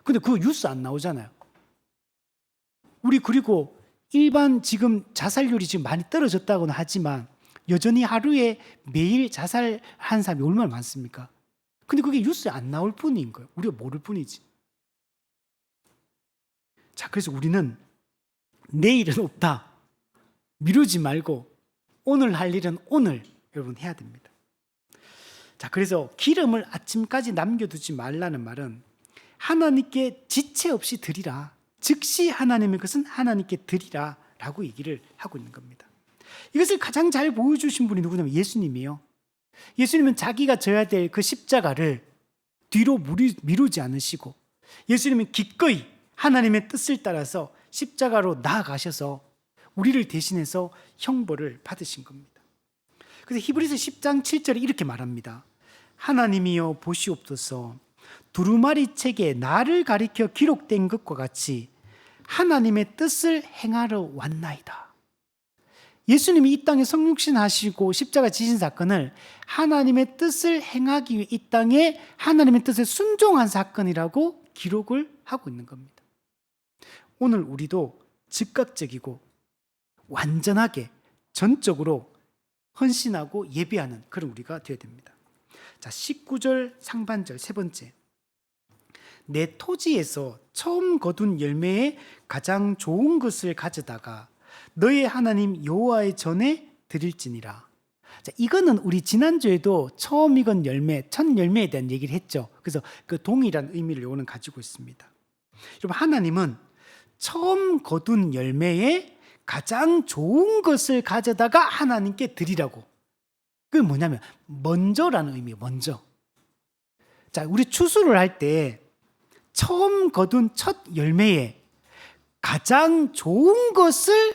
Speaker 1: 근데 그거 뉴스 안 나오잖아요. 우리 그리고 일반 지금 자살률이 지금 많이 떨어졌다고는 하지만 여전히 하루에 매일 자살한 사람이 얼마나 많습니까? 근데 그게 뉴스에 안 나올 뿐인 거예요. 우리가 모를 뿐이지. 자, 그래서 우리는 내일은 없다. 미루지 말고 오늘 할 일은 오늘 여러분 해야 됩니다. 자, 그래서 기름을 아침까지 남겨두지 말라는 말은 하나님께 지체 없이 드리라. 즉시 하나님의 것은 하나님께 드리라 라고 얘기를 하고 있는 겁니다. 이것을 가장 잘 보여주신 분이 누구냐면 예수님이에요. 예수님은 자기가 져야 될 그 십자가를 뒤로 미루지 않으시고 예수님은 기꺼이 하나님의 뜻을 따라서 십자가로 나아가셔서 우리를 대신해서 형벌을 받으신 겁니다. 그래서 히브리서 10장 7절에 이렇게 말합니다. 하나님이여 보시옵소서 두루마리 책에 나를 가리켜 기록된 것과 같이 하나님의 뜻을 행하러 왔나이다. 예수님이 이 땅에 성육신 하시고 십자가 지신 사건을 하나님의 뜻을 행하기 위해 이 땅에 하나님의 뜻에 순종한 사건이라고 기록을 하고 있는 겁니다. 오늘 우리도 즉각적이고 완전하게 전적으로 헌신하고 예배하는 그런 우리가 되어야 됩니다. 자, 19절 상반절 세 번째. 내 토지에서 처음 거둔 열매의 가장 좋은 것을 가져다가 너의 하나님 여호와의 전에 드릴지니라. 자, 이거는 우리 지난주에도 처음 익은 열매, 첫 열매에 대한 얘기를 했죠. 그래서 그 동일한 의미를 요거는 가지고 있습니다. 여러분, 하나님은 처음 거둔 열매의 가장 좋은 것을 가져다가 하나님께 드리라고. 그게 뭐냐면 먼저라는 의미예요. 먼저. 자, 우리 추수를 할 때 처음 거둔 첫 열매에 가장 좋은 것을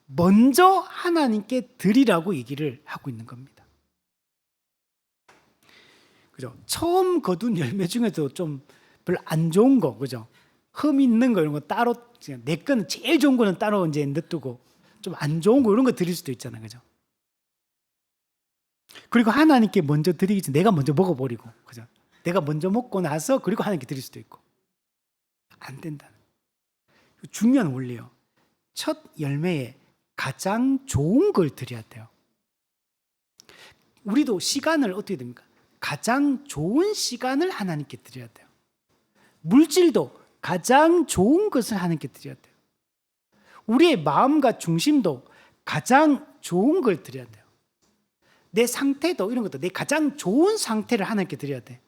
Speaker 1: 먼저 하나님께 드리라고 얘기를 하고 있는 겁니다. 그죠? 처음 거둔 열매 중에도 좀 별로 안 좋은 거, 그죠? 흠 있는 거 이런 거 따로, 내 거는 제일 좋은 거는 따로 이제 놔두고 좀 안 좋은 거 이런 거 드릴 수도 있잖아요, 그죠? 그리고 하나님께 먼저 드리기 전에 내가 먼저 먹어버리고, 그죠? 내가 먼저 먹고 나서 그리고 하나님께 드릴 수도 있고, 안 된다는. 중요한 원리요. 첫 열매에 가장 좋은 걸 드려야 돼요. 우리도 시간을 어떻게 됩니까? 가장 좋은 시간을 하나님께 드려야 돼요. 물질도 가장 좋은 것을 하나님께 드려야 돼요. 우리의 마음과 중심도 가장 좋은 걸 드려야 돼요. 내 상태도 이런 것도 내 가장 좋은 상태를 하나님께 드려야 돼.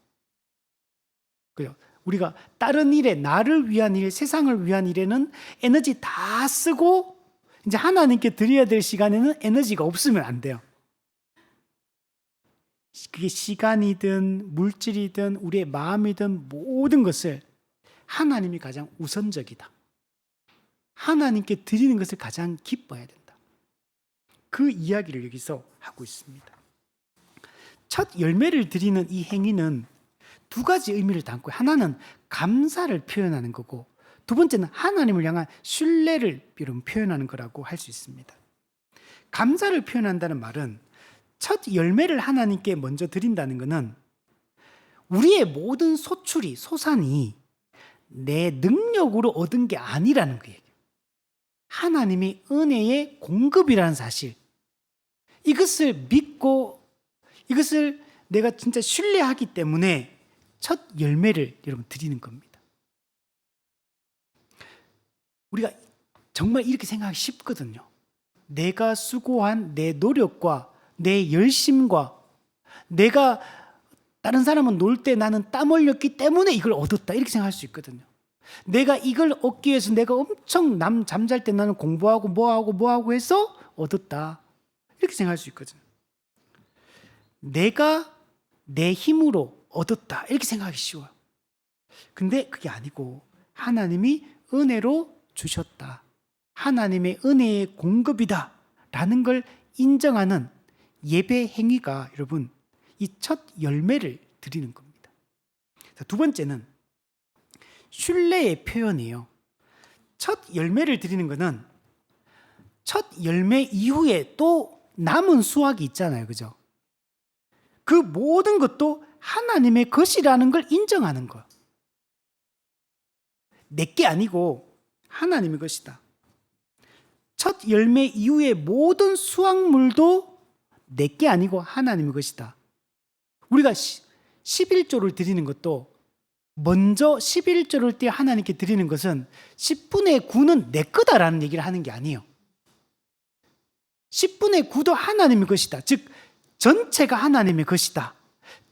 Speaker 1: 그래요. 우리가 다른 일에 나를 위한 일, 세상을 위한 일에는 에너지 다 쓰고 이제 하나님께 드려야 될 시간에는 에너지가 없으면 안 돼요. 그게 시간이든 물질이든 우리의 마음이든 모든 것을 하나님이 가장 우선적이다. 하나님께 드리는 것을 가장 기뻐해야 된다. 그 이야기를 여기서 하고 있습니다. 첫 열매를 드리는 이 행위는 두 가지 의미를 담고, 하나는 감사를 표현하는 거고, 두 번째는 하나님을 향한 신뢰를 표현하는 거라고 할 수 있습니다. 감사를 표현한다는 말은 첫 열매를 하나님께 먼저 드린다는 것은 우리의 모든 소출이, 소산이 내 능력으로 얻은 게 아니라는 거예요. 하나님의 은혜의 공급이라는 사실, 이것을 믿고 이것을 내가 진짜 신뢰하기 때문에 첫 열매를 여러분 드리는 겁니다. 우리가 정말 이렇게 생각하기 쉽거든요. 내가 수고한 내 노력과 내 열심과 내가 다른 사람은 놀 때 나는 땀 흘렸기 때문에 이걸 얻었다, 이렇게 생각할 수 있거든요. 내가 이걸 얻기 위해서 내가 엄청 남 잠잘 때 나는 공부하고 뭐하고 해서 얻었다, 이렇게 생각할 수 있거든요. 내가 내 힘으로 얻었다, 이렇게 생각하기 쉬워요. 근데 그게 아니고 하나님이 은혜로 주셨다, 하나님의 은혜의 공급이다 라는 걸 인정하는 예배 행위가 여러분 이 첫 열매를 드리는 겁니다. 두 번째는 신뢰의 표현이에요. 첫 열매를 드리는 것은 첫 열매 이후에 또 남은 수확이 있잖아요, 그죠? 그 모든 것도 하나님의 것이라는 걸 인정하는 거예요. 내게 아니고 하나님의 것이다. 첫 열매 이후의 모든 수확물도 내게 아니고 하나님의 것이다. 우리가 11조를 드리는 것도 먼저 11조를 때 하나님께 드리는 것은 10분의 9는 내 거다라는 얘기를 하는 게 아니에요. 10분의 9도 하나님의 것이다. 즉 전체가 하나님의 것이다,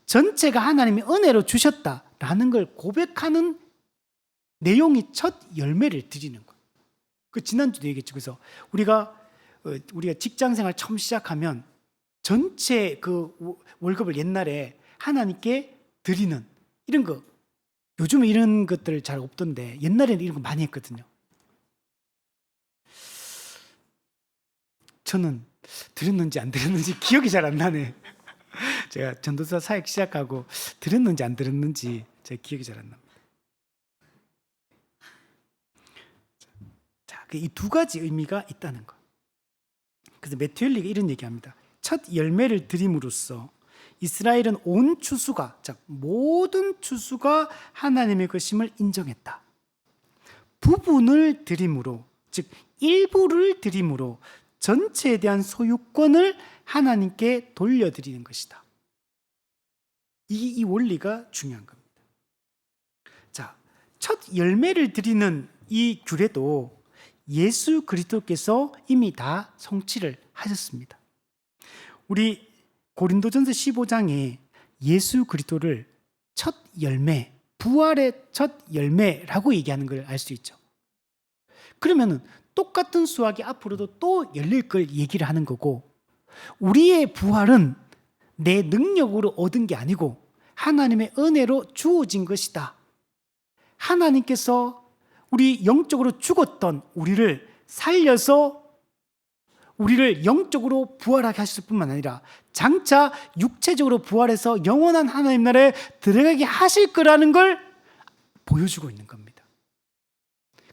Speaker 1: 전체가 하나님의 은혜로 주셨다라는 걸 고백하는 내용이 첫 열매를 드리는 거예요. 그 지난주도 얘기했죠. 그래서 우리가 직장생활 처음 시작하면 전체 그 월급을 옛날에 하나님께 드리는 이런 거, 요즘에 이런 것들 잘 없던데 옛날에는 이런 거 많이 했거든요. 저는 드렸는지 안 드렸는지 기억이 잘 안 나네. 제가 전도사 사역 시작하고 드렸는지 안 드렸는지 제 기억이 잘 안 납니다. 자, 이 두 가지 의미가 있다는 거. 그래서 매튜엘리가 이런 얘기합니다. 첫 열매를 드림으로써 이스라엘은 온 추수가, 즉 모든 추수가 하나님의 것임을 인정했다. 부분을 드림으로, 즉 일부를 드림으로 전체에 대한 소유권을 하나님께 돌려드리는 것이다. 이 원리가 중요한 겁니다. 자, 첫 열매를 드리는 이 규례도 예수 그리스도께서 이미 다 성취를 하셨습니다. 우리 고린도전서 15장에 예수 그리스도를 첫 열매, 부활의 첫 열매라고 얘기하는 걸 알 수 있죠. 그러면은 똑같은 수확이 앞으로도 또 열릴 걸 얘기를 하는 거고, 우리의 부활은 내 능력으로 얻은 게 아니고 하나님의 은혜로 주어진 것이다. 하나님께서 우리 영적으로 죽었던 우리를 살려서 우리를 영적으로 부활하게 하실 뿐만 아니라 장차 육체적으로 부활해서 영원한 하나님 나라에 들어가게 하실 거라는 걸 보여주고 있는 겁니다.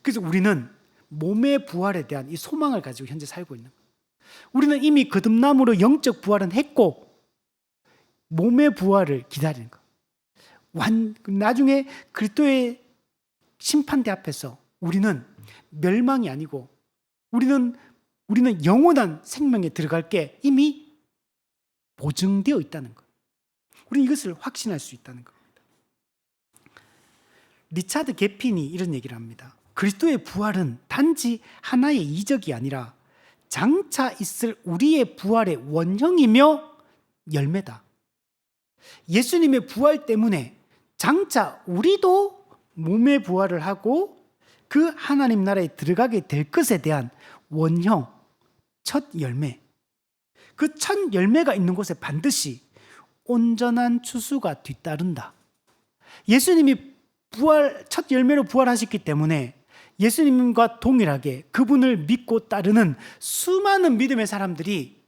Speaker 1: 그래서 우리는 몸의 부활에 대한 이 소망을 가지고 현재 살고 있는 거예요. 우리는 이미 거듭남으로 영적 부활은 했고 몸의 부활을 기다리는 거예요. 나중에 그리스도의 심판대 앞에서 우리는 멸망이 아니고 우리는 영원한 생명에 들어갈 게 이미 보증되어 있다는 것. 우리는 이것을 확신할 수 있다는 겁니다. 리차드 게핀이 이런 얘기를 합니다. 그리스도의 부활은 단지 하나의 이적이 아니라 장차 있을 우리의 부활의 원형이며 열매다. 예수님의 부활 때문에 장차 우리도 몸의 부활을 하고 그 하나님 나라에 들어가게 될 것에 대한 원형, 첫 열매. 그 첫 열매가 있는 곳에 반드시 온전한 추수가 뒤따른다. 예수님이 첫 열매로 부활하셨기 때문에 예수님과 동일하게 그분을 믿고 따르는 수많은 믿음의 사람들이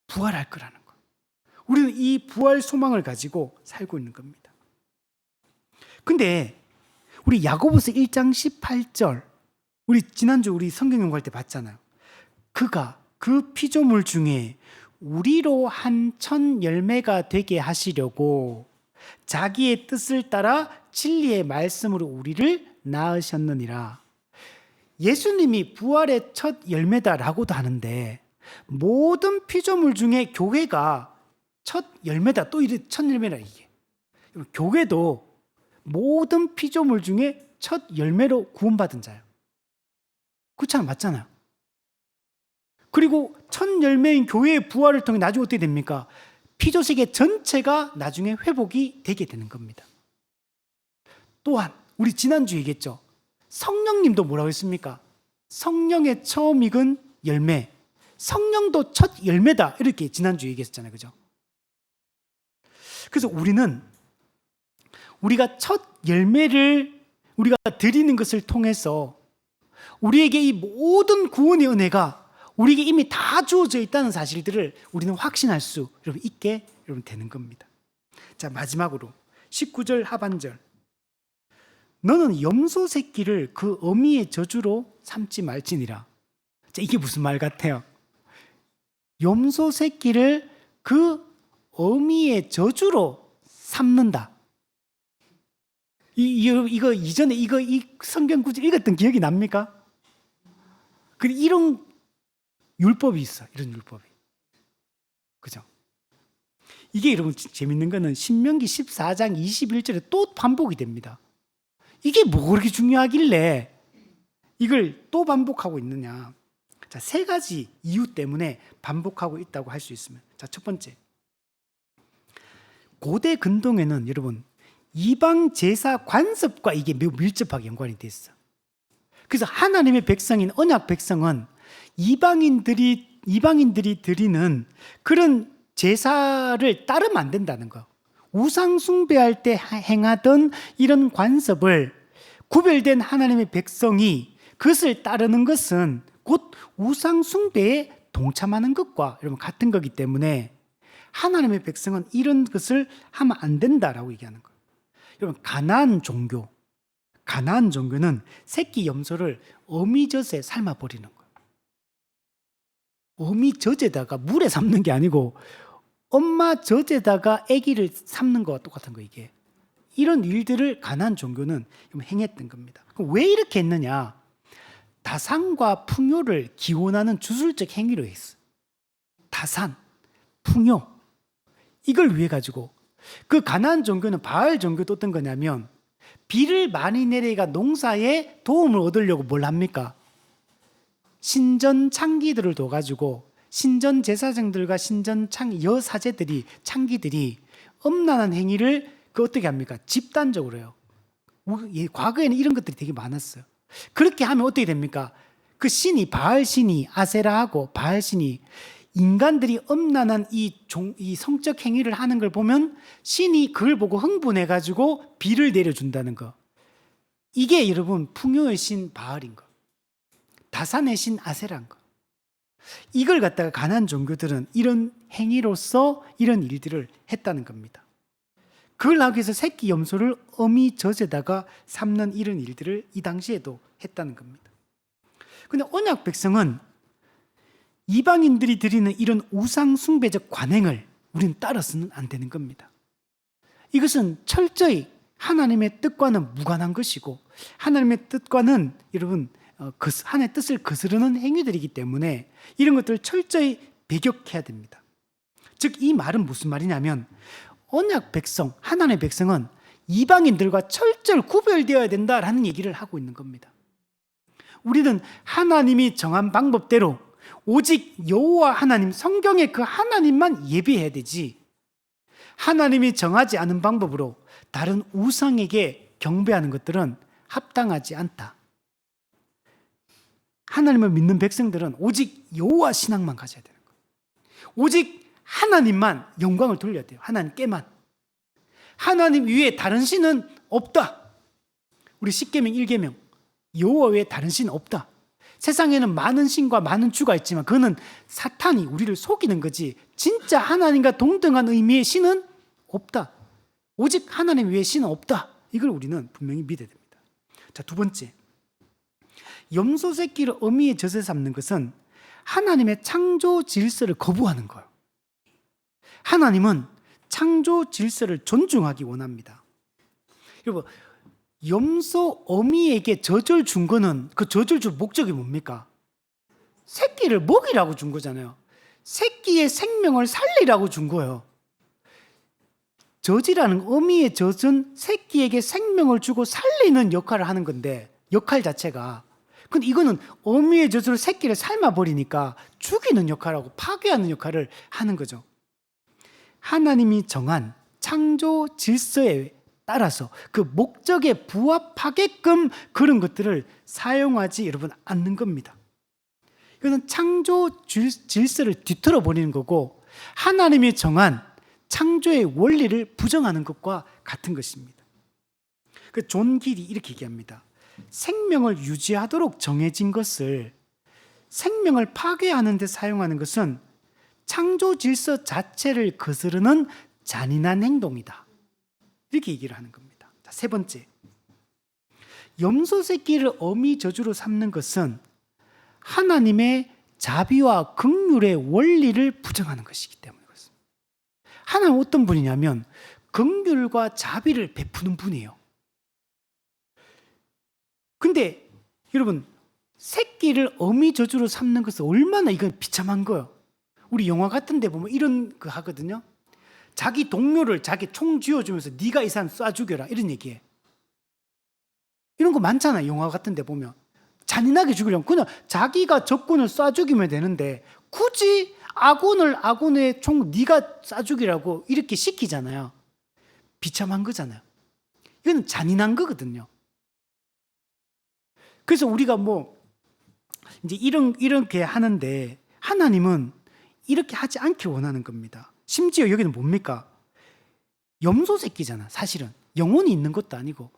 Speaker 1: 부활할 거라는 것. 우리는 이 부활 소망을 가지고 살고 있는 겁니다. 근데 우리 야고보서 1장 18절 우리 지난주 우리 성경 연구할 때 봤잖아요. 그가 그 피조물 중에 우리로 한 첫 열매가 되게 하시려고 자기의 뜻을 따라 진리의 말씀으로 우리를 낳으셨느니라. 예수님이 부활의 첫 열매다라고도 하는데 모든 피조물 중에 교회가 첫 열매다. 또 이래 첫 열매라 이게. 교회도 모든 피조물 중에 첫 열매로 구원받은 자예요. 그렇잖아요. 맞잖아요. 그리고 첫 열매인 교회의 부활을 통해 나중에 어떻게 됩니까? 피조세계 전체가 나중에 회복이 되게 되는 겁니다. 또한 우리 지난주 얘기했죠. 성령님도 뭐라고 했습니까? 성령의 처음 익은 열매. 성령도 첫 열매다. 이렇게 지난주 얘기했잖아요. 그죠? 그래서 우리가 첫 열매를 우리가 드리는 것을 통해서 우리에게 이 모든 구원의 은혜가 우리에게 이미 다 주어져 있다는 사실들을 우리는 확신할 수 있게 되는 겁니다. 자, 마지막으로 19절 하반절. 너는 염소 새끼를 그 어미의 저주로 삼지 말지니라. 자, 이게 무슨 말 같아요? 염소 새끼를 그 어미의 저주로 삼는다. 이거 이전에 이 성경 구절 읽었던 기억이 납니까? 그리고 이런 율법이 있어. 이런 율법이. 그죠? 이게 여러분 재밌는 거는 신명기 14장 21절에 또 반복이 됩니다. 이게 뭐 그렇게 중요하길래 이걸 또 반복하고 있느냐. 자, 세 가지 이유 때문에 반복하고 있다고 할 수 있습니다. 자, 첫 번째. 고대 근동에는 여러분 이방 제사 관습과 이게 매우 밀접하게 연관이 돼 있어. 그래서 하나님의 백성인 언약 백성은 이방인들이 드리는 그런 제사를 따르면 안 된다는 거. 우상 숭배할 때 행하던 이런 관습을 구별된 하나님의 백성이 그것을 따르는 것은 곧 우상 숭배에 동참하는 것과 여러분 같은 거기 때문에 하나님의 백성은 이런 것을 하면 안 된다라고 얘기하는 거예요. 여러분 가나안 종교는 새끼 염소를 어미젖에 삶아 버리는 거예요. 어미젖에다가 물에 삶는 게 아니고 엄마 젖에다가 아기를 삶는 거와 똑같은 거 이게. 이런 일들을 가나안 종교는 행했던 겁니다. 그럼 왜 이렇게 했느냐? 다산과 풍요를 기원하는 주술적 행위로 했어. 다산, 풍요 이걸 위해 가지고 그 가나안 종교는 바알 종교도 어떤 거냐면 비를 많이 내리가 농사에 도움을 얻으려고 뭘 합니까? 신전 창기들을 둬가지고 신전 제사장들과 신전 여사제들이 창기들이 엄란한 행위를 어떻게 합니까? 집단적으로 해요. 과거에는 이런 것들이 되게 많았어요. 그렇게 하면 어떻게 됩니까? 그 신이 바알 신이 아세라하고 바알 신이 인간들이 엄란한 이 성적 행위를 하는 걸 보면 신이 그걸 보고 흥분해가지고 비를 내려준다는 거. 이게 여러분 풍요의 신 바알인 거, 다산의 신 아세라인 거. 이걸 갖다가 가나안 종교들은 이런 행위로서 이런 일들을 했다는 겁니다. 그걸 하기 위해서 새끼 염소를 어미 젖에다가 삶는 이런 일들을 이 당시에도 했다는 겁니다. 근데 언약 백성은 이방인들이 드리는 이런 우상 숭배적 관행을 우리는 따라서는 안 되는 겁니다. 이것은 철저히 하나님의 뜻과는 무관한 것이고 하나님의 뜻과는 여러분 하나님의 뜻을 거스르는 행위들이기 때문에 이런 것들을 철저히 배격해야 됩니다. 즉 이 말은 무슨 말이냐면 언약 백성, 하나님의 백성은 이방인들과 철저히 구별되어야 된다라는 얘기를 하고 있는 겁니다. 우리는 하나님이 정한 방법대로 오직 여호와 하나님, 성경의 그 하나님만 예배해야 되지 하나님이 정하지 않은 방법으로 다른 우상에게 경배하는 것들은 합당하지 않다. 하나님을 믿는 백성들은 오직 여호와 신앙만 가져야 되는 거예요. 오직 하나님만 영광을 돌려야 돼요. 하나님께만. 하나님 위에 다른 신은 없다. 우리 십계명 1계명 여호와 외에 다른 신은 없다. 세상에는 많은 신과 많은 주가 있지만 그거는 사탄이 우리를 속이는 거지 진짜 하나님과 동등한 의미의 신은 없다. 오직 하나님 외에 신은 없다. 이걸 우리는 분명히 믿어야 됩니다. 자, 두 번째, 염소 새끼를 어미의 젖에 삼는 것은 하나님의 창조 질서를 거부하는 거예요. 하나님은 창조 질서를 존중하기 원합니다. 여러분, 염소 어미에게 젖을 준 거는 그 젖을 줄 목적이 뭡니까? 새끼를 먹이라고 준 거잖아요. 새끼의 생명을 살리라고 준 거예요. 젖이라는 어미의 젖은 새끼에게 생명을 주고 살리는 역할을 하는 건데 역할 자체가 근데 이거는 어미의 젖으로 새끼를 삶아버리니까 죽이는 역할하고 파괴하는 역할을 하는 거죠. 하나님이 정한 창조 질서에 따라서 그 목적에 부합하게끔 그런 것들을 사용하지 여러분 않는 겁니다. 이거는 창조 질서를 뒤틀어 버리는 거고 하나님이 정한 창조의 원리를 부정하는 것과 같은 것입니다. 그 존 길이 이렇게 얘기합니다. 생명을 유지하도록 정해진 것을 생명을 파괴하는 데 사용하는 것은 창조 질서 자체를 거스르는 잔인한 행동이다. 이렇게 얘기를 하는 겁니다. 자, 세 번째, 염소 새끼를 어미 젖으로 삼는 것은 하나님의 자비와 긍휼의 원리를 부정하는 것이기 때문에 그렇습니다. 하나님 어떤 분이냐면 긍휼과 자비를 베푸는 분이에요. 근데 여러분 새끼를 어미 젖으로 삼는 것은 얼마나 이건 비참한 거예요. 우리 영화 같은 데 보면 이런 거 하거든요. 자기 동료를 자기 총 쥐어주면서 네가 이 사람 쏴 죽여라 이런 얘기해. 이런 거 많잖아요. 영화 같은 데 보면 잔인하게 죽이려면 그냥 자기가 적군을 쏴 죽이면 되는데 굳이 아군의 총 네가 쏴 죽이라고 이렇게 시키잖아요. 비참한 거잖아요. 이건 잔인한 거거든요. 그래서 우리가 이제 이렇게 하는데 하나님은 이렇게 하지 않길 원하는 겁니다. 심지어 여기는 뭡니까? 염소 새끼잖아. 사실은 영혼이 있는 것도 아니고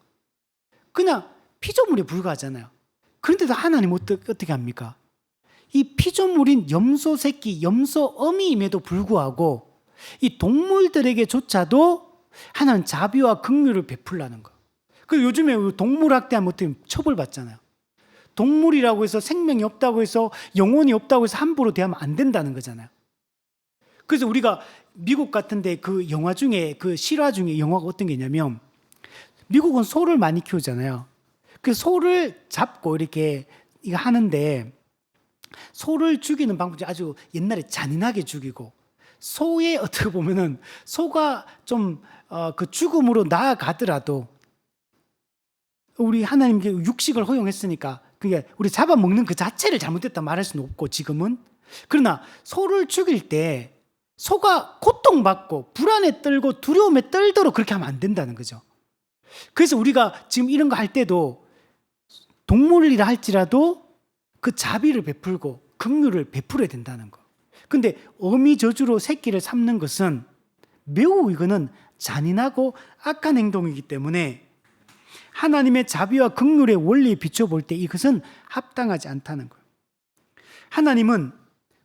Speaker 1: 그냥 피조물에 불과하잖아요. 그런데도 하나님 어떻게 합니까? 이 피조물인 염소 새끼, 염소 어미임에도 불구하고 이 동물들에게조차도 하나님 자비와 긍휼을 베풀라는 거. 그리고 요즘에 동물학대하면 어떻게 처벌받잖아요. 동물이라고 해서 생명이 없다고 해서 영혼이 없다고 해서 함부로 대하면 안 된다는 거잖아요. 그래서 우리가 미국 같은데 그 영화 중에 그 실화 중에 영화가 어떤 게 있냐면 미국은 소를 많이 키우잖아요. 그 소를 잡고 이렇게 이거 하는데 소를 죽이는 방법이 아주 옛날에 잔인하게 죽이고 소의 어떻게 보면은 소가 좀 그 죽음으로 나아가더라도 우리 하나님께 육식을 허용했으니까 그게 우리 잡아먹는 그 자체를 잘못됐다 말할 수는 없고 지금은 그러나 소를 죽일 때 소가 고통받고 불안에 떨고 두려움에 떨도록 그렇게 하면 안 된다는 거죠. 그래서 우리가 지금 이런 거 할 때도 동물이라 할지라도 그 자비를 베풀고 긍휼을 베풀어야 된다는 거. 근데 어미 저주로 새끼를 삼는 것은 매우 이거는 잔인하고 악한 행동이기 때문에 하나님의 자비와 긍휼의 원리에 비춰볼 때 이것은 합당하지 않다는 거예요. 하나님은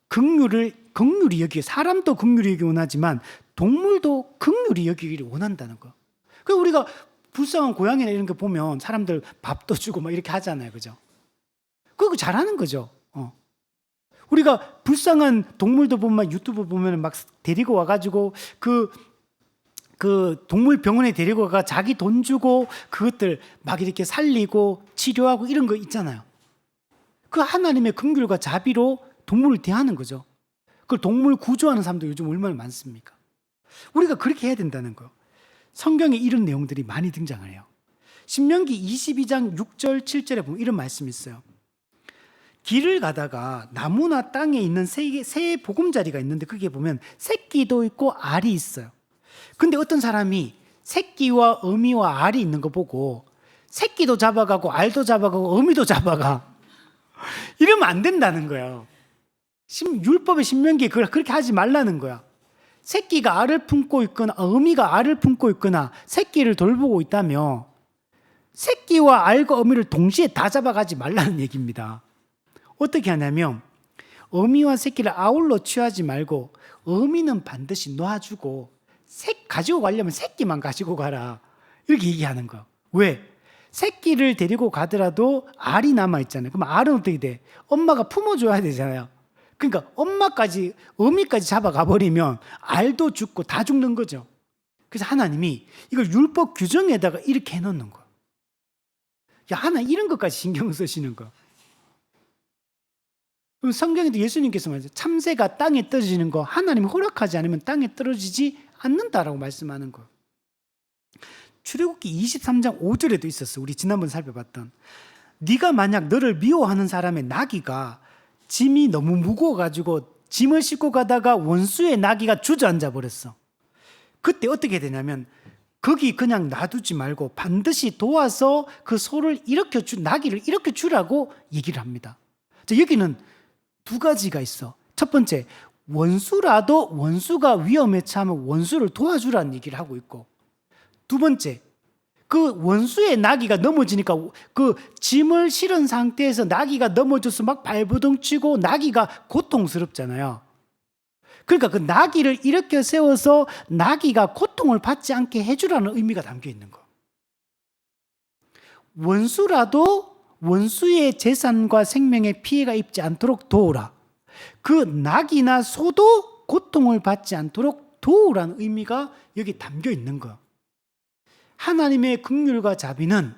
Speaker 1: 긍휼히 여기게, 사람도 긍휼히 여기기 원하지만 동물도 긍휼히 여기기를 원한다는 거예요. 그래서 우리가 불쌍한 고양이나 이런 거 보면 사람들 밥도 주고 막 이렇게 하잖아요. 그죠? 그거 잘하는 거죠. 우리가 불쌍한 동물도 보면 유튜브 보면 막 데리고 와가지고 그 동물 병원에 데리고 가가 자기 돈 주고 그것들 막 이렇게 살리고 치료하고 이런 거 있잖아요. 그 하나님의 긍휼과 자비로 동물을 대하는 거죠. 그 동물 구조하는 사람도 요즘 얼마나 많습니까? 우리가 그렇게 해야 된다는 거예요. 성경에 이런 내용들이 많이 등장을 해요. 신명기 22장 6절 7절에 보면 이런 말씀이 있어요. 길을 가다가 나무나 땅에 있는 새 보금자리가 있는데 거기에 보면 새끼도 있고 알이 있어요. 근데 어떤 사람이 새끼와 어미와 알이 있는 거 보고 새끼도 잡아가고 알도 잡아가고 어미도 잡아가, 이러면 안 된다는 거예요. 율법의 신명기에 그렇게 하지 말라는 거야. 새끼가 알을 품고 있거나 어미가 알을 품고 있거나 새끼를 돌보고 있다며 새끼와 알과 어미를 동시에 다 잡아가지 말라는 얘기입니다. 어떻게 하냐면 어미와 새끼를 아울러 취하지 말고 어미는 반드시 놔주고 가지고 가려면 새끼만 가지고 가라, 이렇게 얘기하는 거예요. 왜? 새끼를 데리고 가더라도 알이 남아있잖아요. 그럼 알은 어떻게 돼? 엄마가 품어줘야 되잖아요. 그러니까 어미까지 잡아가 버리면 알도 죽고 다 죽는 거죠. 그래서 하나님이 이걸 율법 규정에다가 이렇게 해놓는 거예요. 야, 하나님 이런 것까지 신경 쓰시는 거예요. 그럼 성경에도 예수님께서 말해요. 참새가 땅에 떨어지는 거 하나님이 허락하지 않으면 땅에 떨어지지 않는다라고 말씀하는 거예요. 출애굽기 23장 5절에도 있었어. 우리 지난번 살펴봤던. 네가 만약 너를 미워하는 사람의 나귀가 짐이 너무 무거워가지고 짐을 싣고 가다가 원수의 나귀가 주저앉아 버렸어. 그때 어떻게 되냐면 거기 그냥 놔두지 말고 반드시 도와서 그 소를 나귀를 일으켜 주라고 얘기를 합니다. 자, 여기는 두 가지가 있어. 첫 번째, 원수가 위험에 처하면 원수를 도와주라는 얘기를 하고 있고, 두 번째, 그 원수의 나귀가 넘어지니까 그 짐을 실은 상태에서 나귀가 넘어져서 막 발버둥 치고 나귀가 고통스럽잖아요. 그러니까 그 나귀를 일으켜 세워서 나귀가 고통을 받지 않게 해주라는 의미가 담겨 있는 거. 원수라도 원수의 재산과 생명에 피해가 입지 않도록 도우라. 그 낙이나 소도 고통을 받지 않도록 도우라는 의미가 여기 담겨 있는 거예요. 하나님의 긍휼과 자비는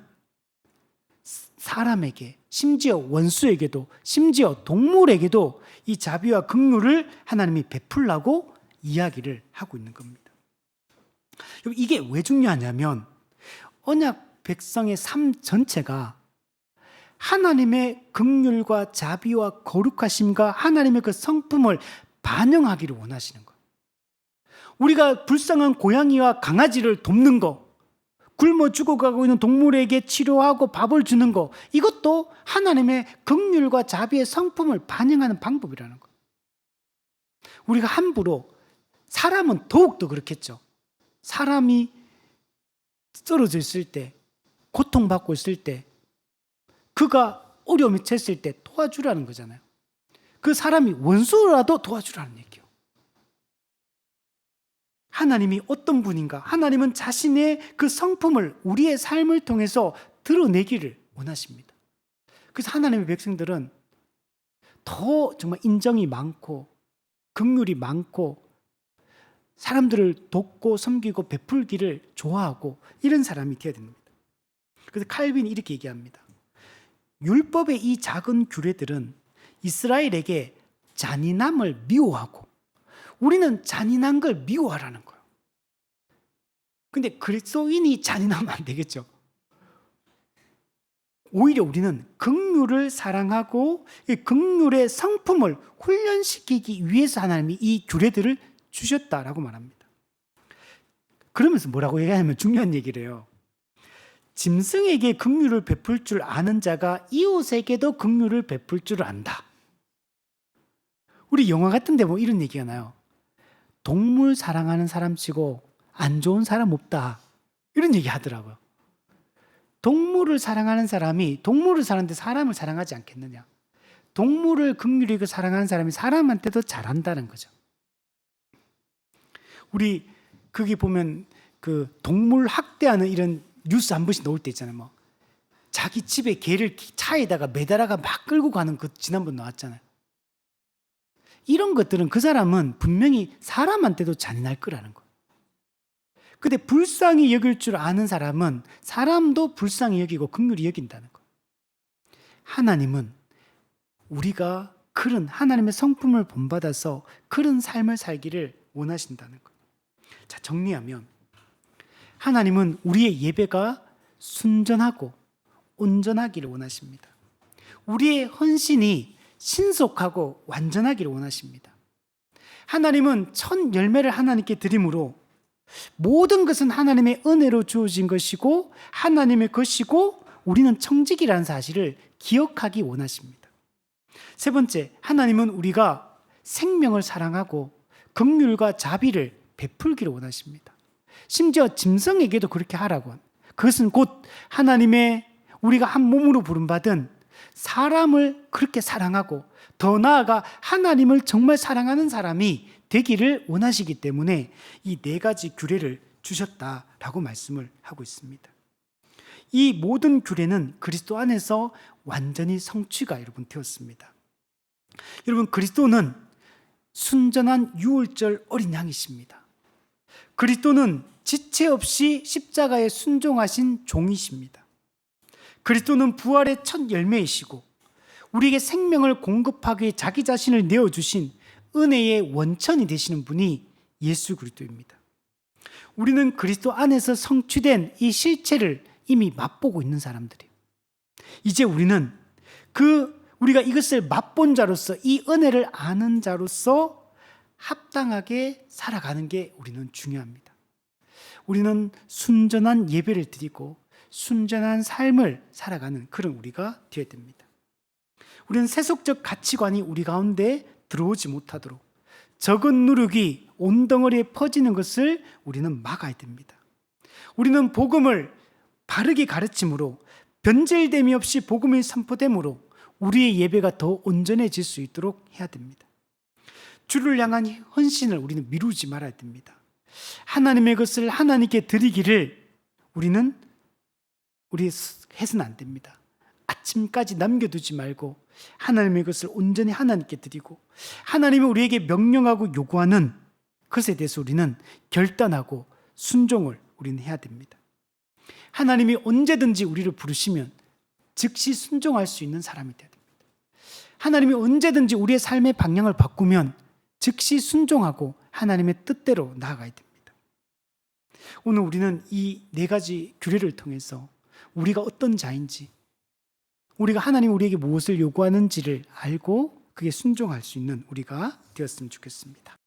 Speaker 1: 사람에게, 심지어 원수에게도, 심지어 동물에게도 이 자비와 긍휼을 하나님이 베풀라고 이야기를 하고 있는 겁니다. 이게 왜 중요하냐면 언약 백성의 삶 전체가 하나님의 긍휼과 자비와 거룩하심과 하나님의 그 성품을 반영하기를 원하시는 거예요. 우리가 불쌍한 고양이와 강아지를 돕는 거, 굶어 죽어가고 있는 동물에게 치료하고 밥을 주는 거, 이것도 하나님의 긍휼과 자비의 성품을 반영하는 방법이라는 거예요. 우리가 함부로, 사람은 더욱더 그렇겠죠. 사람이 쓰러져 있을 때, 고통받고 있을 때, 그가 어려움에 처했을 때 도와주라는 거잖아요. 그 사람이 원수라도 도와주라는 얘기예요. 하나님이 어떤 분인가? 하나님은 자신의 그 성품을 우리의 삶을 통해서 드러내기를 원하십니다. 그래서 하나님의 백성들은 더 정말 인정이 많고 긍휼이 많고 사람들을 돕고 섬기고 베풀기를 좋아하고 이런 사람이 되어야 됩니다. 그래서 칼빈이 이렇게 얘기합니다. 율법의 이 작은 규례들은 이스라엘에게 잔인함을 미워하고 우리는 잔인한 걸 미워하라는 거예요. 근데 그리스도인이 잔인하면 안 되겠죠. 오히려 우리는 긍휼을 사랑하고 이 긍휼의 성품을 훈련시키기 위해서 하나님이 이 규례들을 주셨다라고 말합니다. 그러면서 뭐라고 얘기하냐면 중요한 얘기를 해요. 짐승에게 긍휼을 베풀 줄 아는 자가 이웃에게도 긍휼을 베풀 줄 안다. 우리 영화 같은 데 보면 이런 얘기가 나요. 동물 사랑하는 사람 치고 안 좋은 사람 없다. 이런 얘기 하더라고요. 동물을 사랑하는 사람이 동물을 사랑하는데 사람을 사랑하지 않겠느냐. 동물을 긍휼히 여기고 사랑하는 사람이 사람한테도 잘한다는 거죠. 우리 거기 보면 그 동물 학대하는 이런 뉴스 한 번씩 나올 때 있잖아요. 뭐 자기 집에 개를 차에다가 매달아가 막 끌고 가는 그 지난번 나왔잖아요. 이런 것들은 그 사람은 분명히 사람한테도 잔인할 거라는 거예요. 근데 불쌍히 여길 줄 아는 사람은 사람도 불쌍히 여기고 긍휼히 여긴다는 거예요. 하나님은 우리가 그런 하나님의 성품을 본받아서 그런 삶을 살기를 원하신다는 거예요. 자, 정리하면 하나님은 우리의 예배가 순전하고 온전하기를 원하십니다. 우리의 헌신이 신속하고 완전하기를 원하십니다. 하나님은 첫 열매를 하나님께 드림으로 모든 것은 하나님의 은혜로 주어진 것이고 하나님의 것이고 우리는 청직이라는 사실을 기억하기 원하십니다. 세 번째, 하나님은 우리가 생명을 사랑하고 긍휼과 자비를 베풀기를 원하십니다. 심지어 짐승에게도 그렇게 하라고. 그것은 곧 하나님의 우리가 한 몸으로 부름받은 사람을 그렇게 사랑하고 더 나아가 하나님을 정말 사랑하는 사람이 되기를 원하시기 때문에 이 네 가지 규례를 주셨다라고 말씀을 하고 있습니다. 이 모든 규례는 그리스도 안에서 완전히 성취가 여러분 되었습니다. 여러분, 그리스도는 순전한 유월절 어린 양이십니다. 그리스도는 지체 없이 십자가에 순종하신 종이십니다. 그리스도는 부활의 첫 열매이시고 우리에게 생명을 공급하기 위해 자기 자신을 내어주신 은혜의 원천이 되시는 분이 예수 그리스도입니다. 우리는 그리스도 안에서 성취된 이 실체를 이미 맛보고 있는 사람들이에요. 이제 우리는 우리가 이것을 맛본 자로서 이 은혜를 아는 자로서 합당하게 살아가는 게 우리는 중요합니다. 우리는 순전한 예배를 드리고 순전한 삶을 살아가는 그런 우리가 되어야 됩니다. 우리는 세속적 가치관이 우리 가운데 들어오지 못하도록 적은 누룩이 온 덩어리에 퍼지는 것을 우리는 막아야 됩니다. 우리는 복음을 바르게 가르침으로 변질됨이 없이 복음이 선포됨으로 우리의 예배가 더 온전해질 수 있도록 해야 됩니다. 주를 향한 헌신을 우리는 미루지 말아야 됩니다. 하나님의 것을 하나님께 드리기를 우리 해서는 안 됩니다. 아침까지 남겨두지 말고 하나님의 것을 온전히 하나님께 드리고 하나님이 우리에게 명령하고 요구하는 것에 대해서 우리는 결단하고 순종을 우리는 해야 됩니다. 하나님이 언제든지 우리를 부르시면 즉시 순종할 수 있는 사람이 돼야 됩니다. 하나님이 언제든지 우리의 삶의 방향을 바꾸면 즉시 순종하고 하나님의 뜻대로 나아가야 됩니다. 오늘 우리는 이 네 가지 규례를 통해서 우리가 어떤 자인지, 우리가 하나님이 우리에게 무엇을 요구하는지를 알고 그게 순종할 수 있는 우리가 되었으면 좋겠습니다.